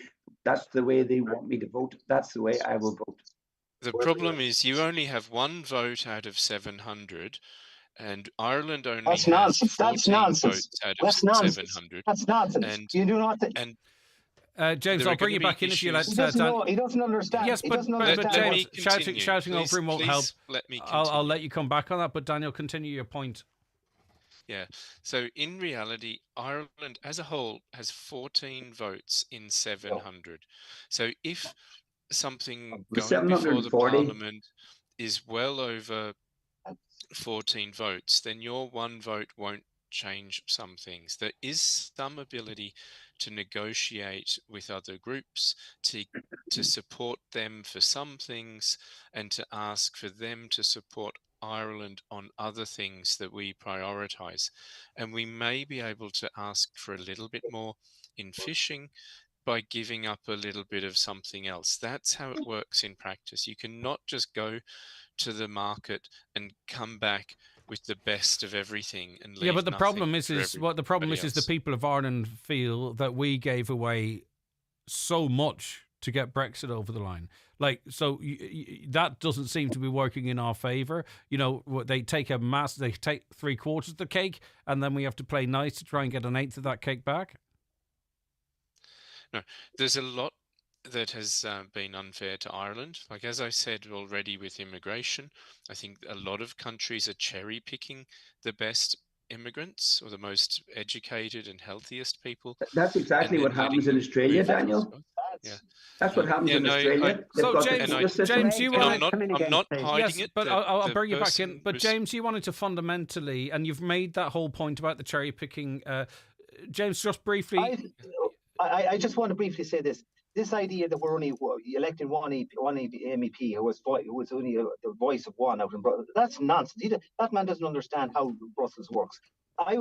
that's the way they want me to vote. That's the way I will vote. The problem is you only have one vote out of 700, and Ireland only has 14 votes out of 700. That's nonsense. And you do not. James, I'll bring you back in if you let. He doesn't understand. Yes, but James, shouting over him won't help. Let me continue. I'll let you come back on that, but Daniel, continue your point. Yeah. So in reality, Ireland as a whole has 14 votes in 700. So if something going before the Parliament is well over 14 votes, then your one vote won't change some things. There is some ability to negotiate with other groups, to support them for some things, and to ask for them to support Ireland on other things that we prioritise. And we may be able to ask for a little bit more in fishing by giving up a little bit of something else. That's how it works in practice. You cannot just go to the market and come back with the best of everything and leave but the problem is what the problem is the people of Ireland feel that we gave away so much to get Brexit over the line. That doesn't seem to be working in our favour. They take they take 3/4 of the cake, and then we have to play nice to try and get an eighth of that cake back. No, there's a lot that has been unfair to Ireland. Like, as I said already with immigration, I think a lot of countries are cherry picking the best immigrants or the most educated and healthiest people. That's exactly what happens in Australia, Daniel. Yeah, that's what happens in Australia. James, you want I'm not hiding it. But I'll bring you back in. But James, you wanted to fundamentally, and you've made that whole point about the cherry picking. James, just briefly. I just want to briefly say this. This idea that we're only electing one MEP who was only the voice of one out in Brussels, that's nonsense. That man doesn't understand how Brussels works. I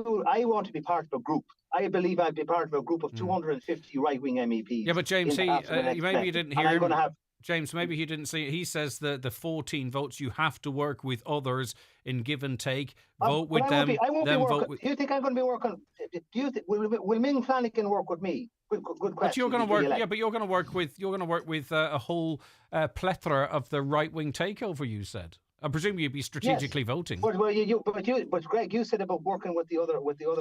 want to be part of a group. I believe I'd be part of a group of 250 right-wing MEPs. Yeah, but James, maybe you didn't hear him. James, maybe he didn't see it. He says the 14 votes, you have to work with others in give and take. Vote with them. I won't be working. Vote with... Do you think I'm going to be working? Will Ming Flanagan work with me? Good question. But you're going to work. Yeah, but you're going to work with a whole plethora of the right wing takeover. You said. I presume you'd be strategically voting. But Greg, you said about working with the other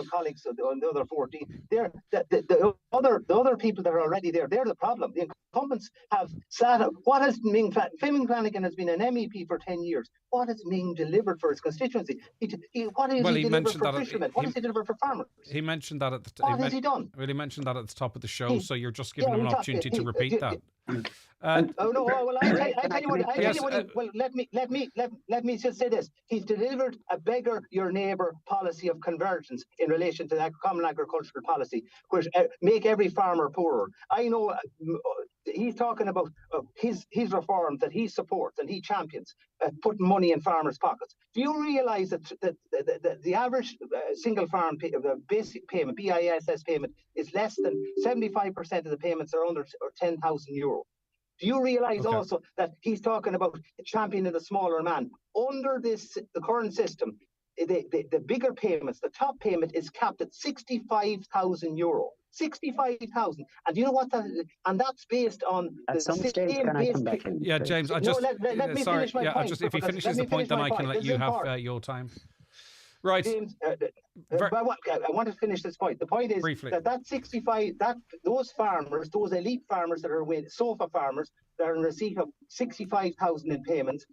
colleagues on the other 14. The other people that are already there. They're the problem. The incumbents have sat up. What has Ming Flanagan has been an MEP for 10 years. What has Ming delivered for his constituency? What has he delivered for fishermen? What has he delivered for farmers? He mentioned that at the what has he done? Well, he mentioned that at the top of the show. So you're just giving him an opportunity to repeat that. I tell you what. Well, let me just say this. He's delivered a beggar your neighbour policy of convergence in relation to that common agricultural policy, which make every farmer poorer. I know he's talking about his reforms that he supports and he champions, putting money in farmers' pockets. Do you realise that the average single farm basic payment, BISS payment, is less than 75% of the payments are under €10,000? Do you realise also that he's talking about championing the smaller man? Under the current system, the bigger payments, the top payment is capped at €65,000. 65,000, and you know what that is? And that's based on at some stage. Can I come back in? Yeah, James. Let me finish my point. If he finishes the point, then I can let you have your time. Right. James, I want to finish this point. The point is briefly that 65, those farmers, those elite farmers that are with sofa farmers that are in receipt of 65,000 in payments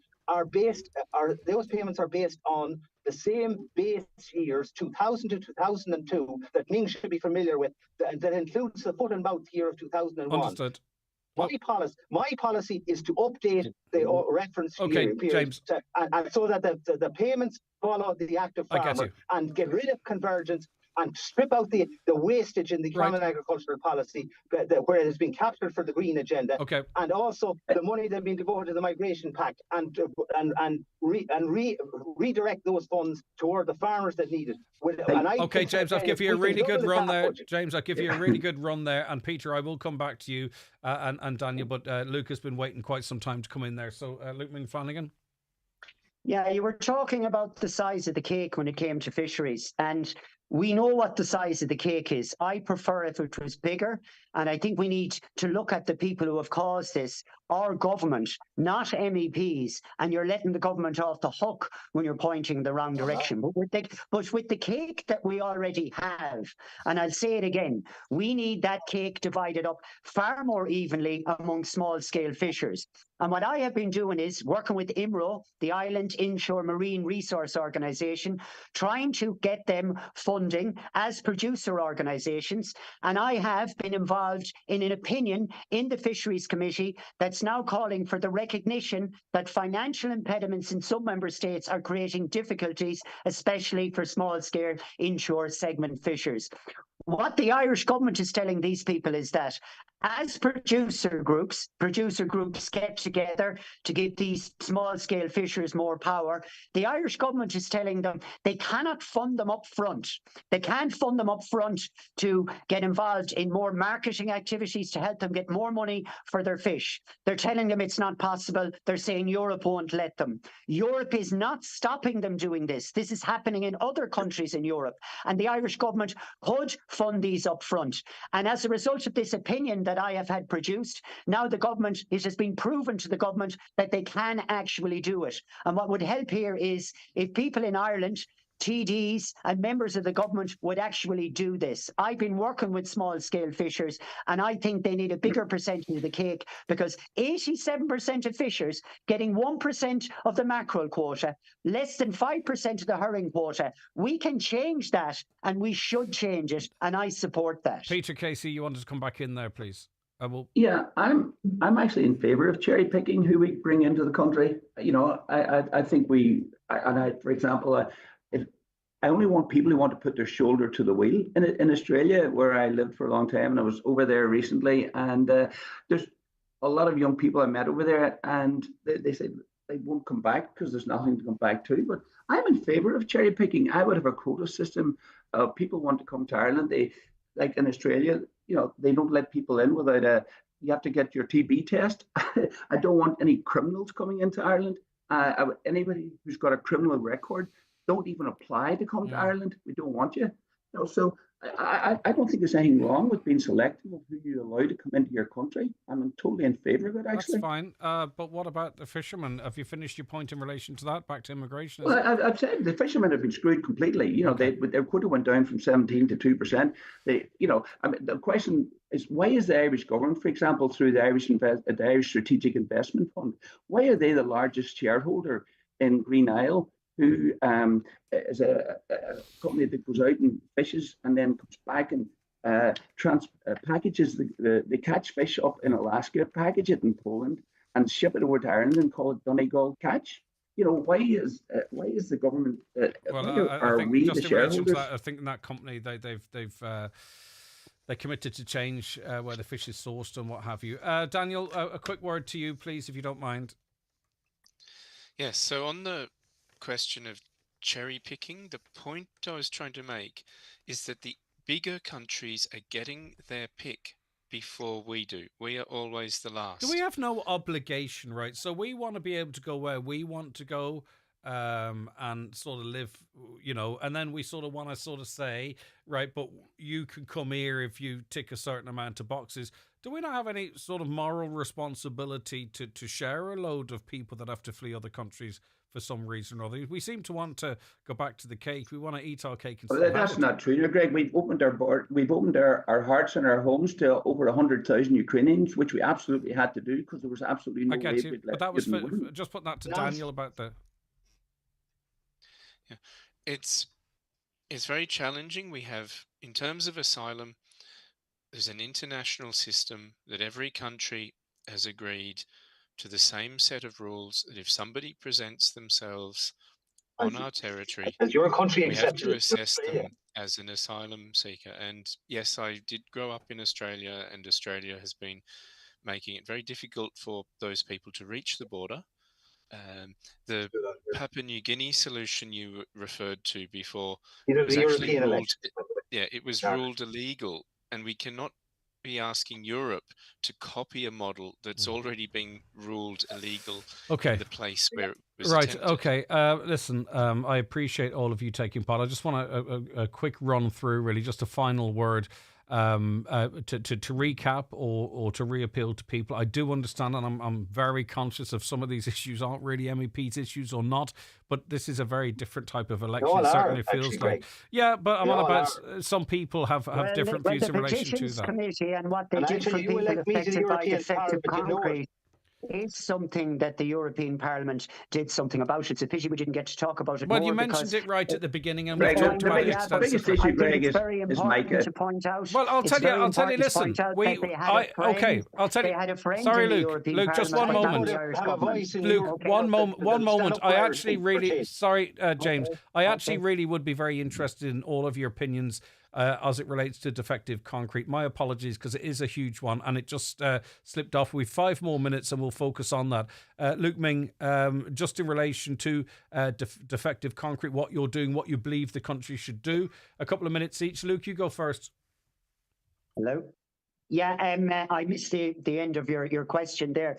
those payments are based on the same base years, 2000 to 2002, that Ming should be familiar with, that includes the foot and mouth year of 2001. Understood. My policy is to update the reference period, James. and so that the payments follow the active farmer and get rid of convergence and strip out the wastage in the common agricultural policy where it has been captured for the green agenda, and also the money that's been devoted to the migration pact, and redirect those funds toward the farmers that need it. James, I'll give you a really good run there. James, I'll give you a really good run there. And Peter, I will come back to you and Daniel, but Luke has been waiting quite some time to come in there. So Luke Ming Flanagan. Yeah, you were talking about the size of the cake when it came to fisheries, and we know what the size of the cake is. I prefer if it was bigger, and I think we need to look at the people who have caused this, our government, not MEPs, and you're letting the government off the hook when you're pointing the wrong direction. But with the cake that we already have, and I'll say it again, we need that cake divided up far more evenly among small-scale fishers. And what I have been doing is working with IMRO, the Island Inshore Marine Resource Organisation, trying to get them funding as producer organisations. And I have been involved in an opinion in the Fisheries Committee that's now calling for the recognition that financial impediments in some member states are creating difficulties, especially for small-scale inshore segment fishers. What the Irish government is telling these people is that as producer groups get together to give these small-scale fishers more power, the Irish government is telling them they cannot fund them up front. They can't fund them up front to get involved in more marketing activities to help them get more money for their fish. They're telling them it's not possible. They're saying Europe won't let them. Europe is not stopping them doing this. This is happening in other countries in Europe, and the Irish government could fund these up front. And as a result of this opinion that I have had produced, now it has been proven to the government that they can actually do it. And what would help here is if people in Ireland, TDs and members of the government would actually do this. I've been working with small-scale fishers, and I think they need a bigger percentage of the cake, because 87% of fishers getting 1% of the mackerel quota, less than 5% of the herring quota. We can change that, and we should change it, and I support that. Peter, Casey, you wanted to come back in there, please. Yeah, I'm actually in favour of cherry picking who we bring into the country. You know, I think for example, I only want people who want to put their shoulder to the wheel. In Australia, where I lived for a long time, and I was over there recently, and there's a lot of young people I met over there, and they said they won't come back because there's nothing to come back to. But I'm in favour of cherry picking. I would have a quota system. People want to come to Ireland. They, like in Australia, you know, they don't let people in without you have to get your TB test. I don't want any criminals coming into Ireland. Anybody who's got a criminal record, don't even apply to come to Ireland. We don't want you. You know, so I don't think there's anything wrong with being selective of who you allow to come into your country. I'm totally in favour of it, actually. That's fine. But what about the fishermen? Have you finished your point in relation to that? Back to immigration? Well, I've said the fishermen have been screwed completely. You know, their quota went down from 17 to 2%. The question is, why is the Irish government, for example, through the Irish Strategic Investment Fund, why are they the largest shareholder in Green Isle, who is a company that goes out and fishes and then comes back and packages the catch fish up in Alaska, package it in Poland, and ship it over to Ireland and call it Donegal catch? You know, why is the government? I think just in relation to that, I think in that company they've They're committed to change where the fish is sourced and what have you. Daniel, a quick word to you, please, if you don't mind. Yes, so on the question of cherry picking, the point I was trying to make is that the bigger countries are getting their pick before we do. We are always the last. Do we have no obligation, right? So we want to be able to go where we want to go, and sort of live, and then we sort of want to sort of say, right, but you can come here if you tick a certain amount of boxes. Do we not have any sort of moral responsibility to share a load of people that have to flee other countries for some reason or other? We seem to want to go back to the cake. We want to eat our cake and well, that's not true, Greg. We've opened our hearts and our homes to over 100,000 Ukrainians, which we absolutely had to do because there was absolutely no way we'd let. But that was just putting that to Daniel about the. Yeah, it's very challenging. We have, in terms of asylum, there's an international system that every country has agreed to the same set of rules, that if somebody presents themselves on our territory, as your country we have to assess them as an asylum seeker. And yes, I did grow up in Australia, and Australia has been making it very difficult for those people to reach the border. The Papua New Guinea solution you referred to before was actually ruled, it was ruled illegal, and we cannot be asking Europe to copy a model that's already been ruled illegal in the place where it was attempted. Okay. Listen, I appreciate all of you taking part. I just want a quick run through, really, just a final word. To recap or to reappeal to people. I do understand, and I'm very conscious of some of these issues aren't really MEP's issues or not, but this is a very different type of election. It certainly feels like. Yeah, but I'm on about some people have different views in relation to that. Committee and what they did for people affected by defective concrete is something that the European Parliament did something about. It's a pity we didn't get to talk about it more. Well, you mentioned it right at the beginning, and Greg, we talked about it the biggest issue, Greg, is important to point out. Well, I'll tell you. Listen, I'll tell you. They had a friend sorry, in the Luke. European Luke, just one moment. Luke, one moment. I actually really, sorry, James. I actually really would be very interested in all of your opinions as it relates to defective concrete. My apologies, because it is a huge one, and it just slipped off. We've 5 more minutes, and we'll focus on that. Luke, Ming, just in relation to defective concrete, what you're doing, what you believe the country should do. A couple of minutes each. Luke, you go first. Hello. Yeah, I missed the end of your question there.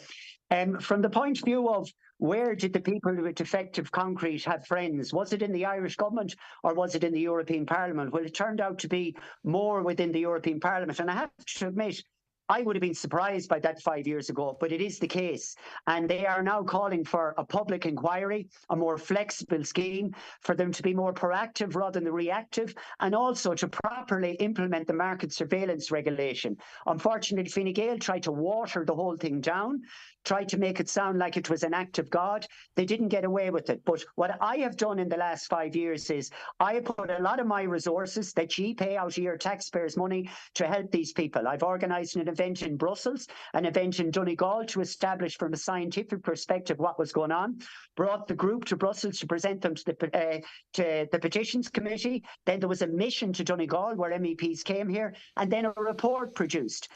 From the point of view of where did the people with defective concrete have friends? Was it in the Irish government or was it in the European Parliament? Well, it turned out to be more within the European Parliament. And I have to admit, I would have been surprised by that 5 years ago, but it is the case. And they are now calling for a public inquiry, a more flexible scheme, for them to be more proactive rather than reactive, and also to properly implement the market surveillance regulation. Unfortunately, Fine Gael tried to water the whole thing down, tried to make it sound like it was an act of God. They didn't get away with it. But what I have done in the last 5 years is I put a lot of my resources that you pay out of your taxpayers' money to help these people. I've organised an event in Brussels, an event in Donegal to establish from a scientific perspective what was going on, brought the group to Brussels to present them to the Petitions Committee. Then there was a mission to Donegal where MEPs came here, and then a report produced.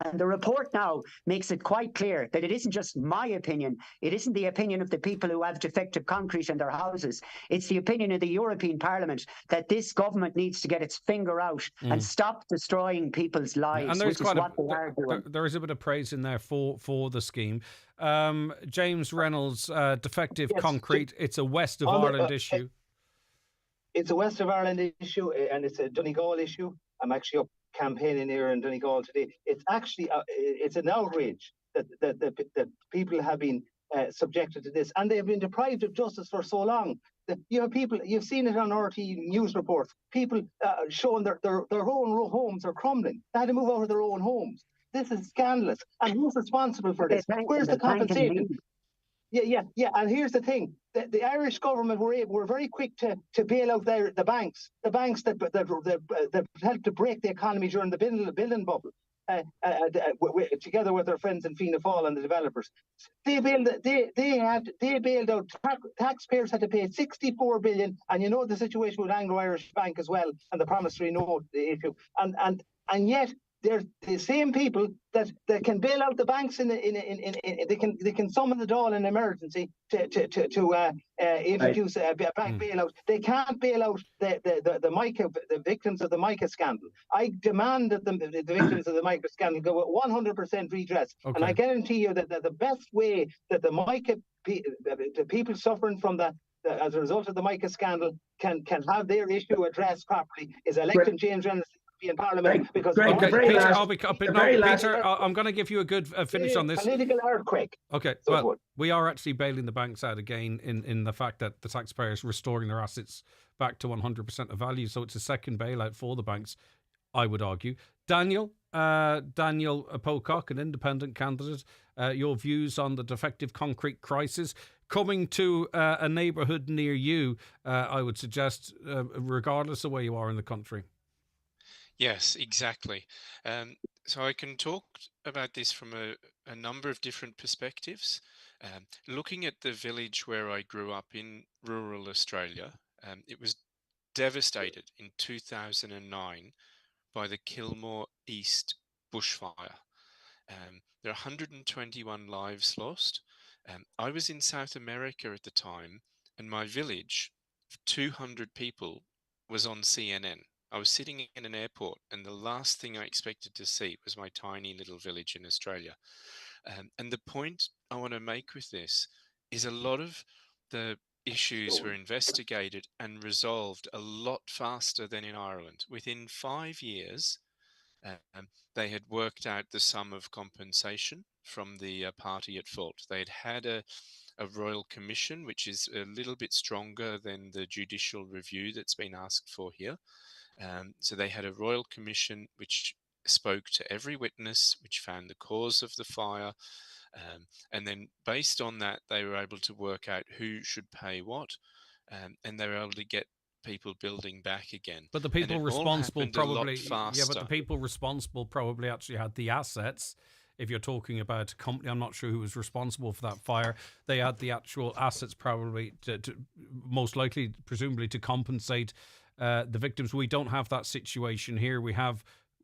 And the report now makes it quite clear that it isn't just my opinion. It isn't the opinion of the people who have defective concrete in their houses. It's the opinion of the European Parliament that this government needs to get its finger out and stop destroying people's lives, which is what they are doing. There is a bit of praise in there for the scheme. James Reynolds, defective concrete, it's a West of Ireland issue. It's a West of Ireland issue, and it's a Donegal issue. I'm actually up campaigning here in Donegal today. It's actually it's an outrage that people have been subjected to this, and they have been deprived of justice for so long. You have people, you've seen it on RT news reports, people showing their own homes are crumbling. They had to move out of their own homes. This is scandalous. And who's responsible for this? Where's the compensation? Yeah. And here's the thing: the Irish government were very quick to bail out the banks that helped to break the economy during the building bubble. Together with their friends in Fianna Fáil and the developers, they bailed out. Taxpayers had to pay 64 billion, and you know the situation with Anglo-Irish Bank as well, and the promissory note issue, and and yet they're the same people that can bail out the banks they can summon the Dáil in emergency to introduce a bank bailout. They can't bail out the victims of the Mica scandal. I demand that the victims of the Mica scandal go with 100% redress. Okay. And I guarantee you that the best way that the people suffering from as a result of the Mica scandal can have their issue addressed properly is electing James Reynolds in Parliament, because Peter, I'm going to give you a good finish on this. Political earthquake. Okay, well, we are actually bailing the banks out again in the fact that the taxpayers restoring their assets back to 100% of value. So it's a second bailout for the banks, I would argue. Daniel Pocock, an independent candidate, your views on the defective concrete crisis coming to a neighbourhood near you, I would suggest, regardless of where you are in the country. Yes, exactly. So I can talk about this from a number of different perspectives. Looking at the village where I grew up in rural Australia, it was devastated in 2009 by the Kilmore East bushfire. There are 121 lives lost. I was in South America at the time, and my village, 200 people, was on CNN. I was sitting in an airport, and the last thing I expected to see was my tiny little village in Australia. And the point I want to make with this is a lot of the issues were investigated and resolved a lot faster than in Ireland. Within 5 years, they had worked out the sum of compensation from the party at fault. They had a royal commission, which is a little bit stronger than the judicial review that's been asked for here. So they had a royal commission which spoke to every witness, which found the cause of the fire. And then based on that, they were able to work out who should pay what. And they were able to get people building back again. But the people responsible probably actually had the assets. If you're talking about a company, I'm not sure who was responsible for that fire. They had the actual assets probably to most likely, presumably, to compensate the victims. We don't have that situation here. We have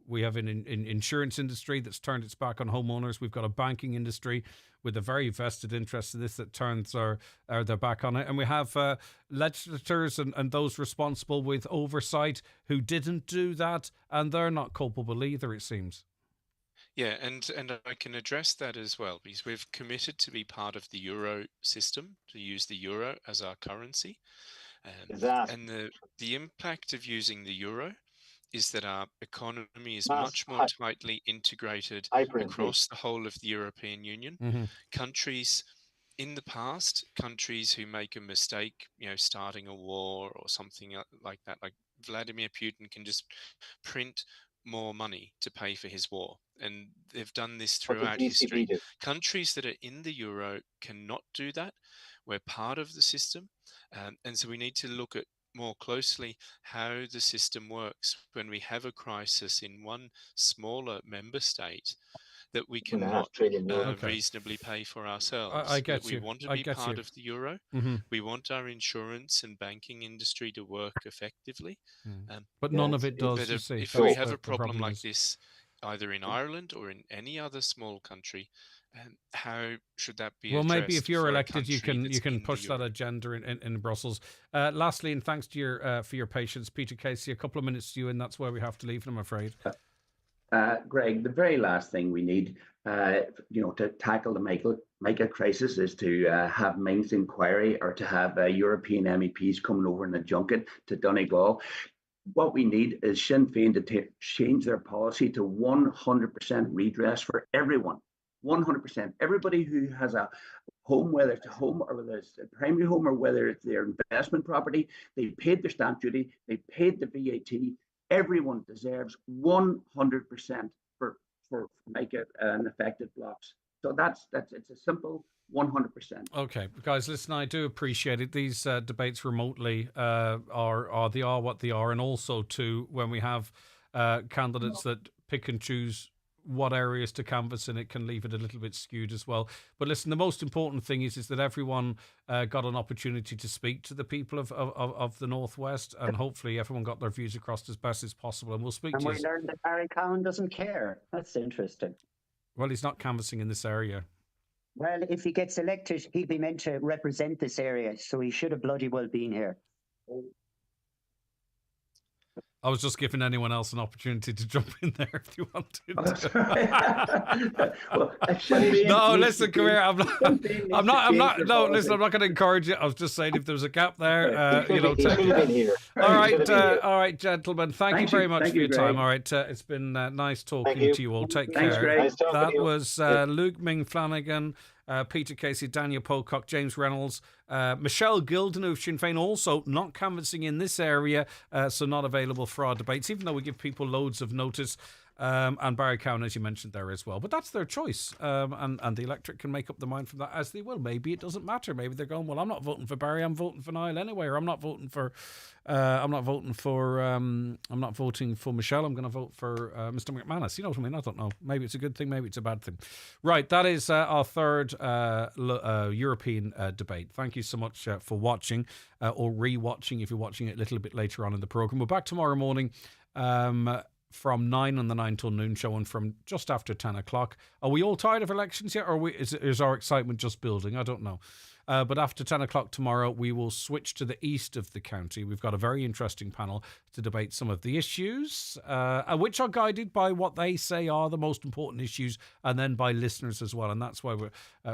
an insurance industry that's turned its back on homeowners. We've got a banking industry with a very vested interest in this that turns their back on it. And we have legislators and those responsible with oversight who didn't do that, and they're not culpable either, it seems. Yeah, and I can address that as well, because we've committed to be part of the euro system, to use the euro as our currency. And the impact of using the euro is that our economy is much more tightly integrated across the whole of the European Union. Mm-hmm. Countries in the past, countries who make a mistake, starting a war or something like that, like Vladimir Putin can just print more money to pay for his war. And they've done this throughout history. Countries that are in the euro cannot do that. We're part of the system. And so we need to look at more closely how the system works when we have a crisis in one smaller member state that we cannot reasonably pay for ourselves. I get you. We want to be part of the euro. Mm-hmm. We want our insurance and banking industry to work effectively. But none of it does. But if we have a problem like this, either in Ireland or in any other small country, how should that be addressed? Well, maybe if you're elected, you can push that agenda in Brussels. Lastly, and thanks to for your patience, Peter Casey, a couple of minutes to you, and that's where we have to leave, I'm afraid. Greg, the very last thing we need, to tackle the Mica crisis is to have Ming's inquiry, or to have European MEPs coming over in a junket to Donegal. What we need is Sinn Féin to change their policy to 100% redress for everyone. 100%. Everybody who has a home, whether it's a home or whether it's a primary home or whether it's their investment property, they paid their stamp duty, they paid the VAT. Everyone deserves 100% for Mica and affected blocks. So it's a simple 100%. Okay, guys, listen, I do appreciate it. These debates remotely are what they are, and also too when we have candidates that pick and choose what areas to canvass, and it can leave it a little bit skewed as well. But listen, the most important thing is that everyone got an opportunity to speak to the people of the Northwest, and hopefully everyone got their views across as best as possible. And we'll speak And to we you. learned that Barry Cowan doesn't care. That's interesting. Well, he's not canvassing in this area. Well, if he gets elected, he'll be meant to represent this area, so he should have bloody well been here. I was just giving anyone else an opportunity to jump in there if you wanted. No, listen, come here. I'm not. No, listen, I'm not going to encourage you. I was just saying if there was a gap there, take it. All right, gentlemen. Thank you very much for your time. All right, it's been nice talking to you all. Take care. Nice That was Luke, Ming, Flanagan, Peter Casey, Daniel Pocock, James Reynolds, Michelle Gilden of Sinn Féin, also not canvassing in this area, so not available for our debates, even though we give people loads of notice. And Barry Cowan, as you mentioned there as well. But that's their choice. And the electorate can make up their mind from that as they will. Maybe it doesn't matter. Maybe they're going, well, I'm not voting for Barry, I'm voting for Niall anyway, or I'm not voting for Michelle, I'm going to vote for Mr. McManus. You know what I mean? I don't know. Maybe it's a good thing, maybe it's a bad thing. Right, that is our third European debate. Thank you so much for watching, or re-watching if you're watching it a little bit later on in the programme. We're back tomorrow morning from 9 on the 9 till noon show, and from just after 10 o'clock. Are we all tired of elections yet, or is our excitement just building? I don't know. But after 10 o'clock tomorrow, we will switch to the east of the county. We've got a very interesting panel to debate some of the issues, which are guided by what they say are the most important issues, and then by listeners as well. And that's why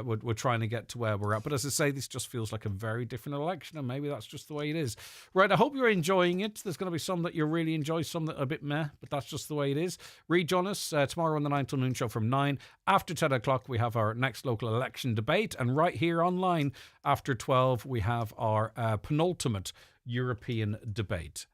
we're trying to get to where we're at. But as I say, this just feels like a very different election, and maybe that's just the way it is. Right, I hope you're enjoying it. There's going to be some that you really enjoy, some that are a bit meh, but that's just the way it is. Rejoin us tomorrow on the 9 till noon show from 9. After 10 o'clock, we have our next local election debate, and right here online, after 12, we have our penultimate European debate.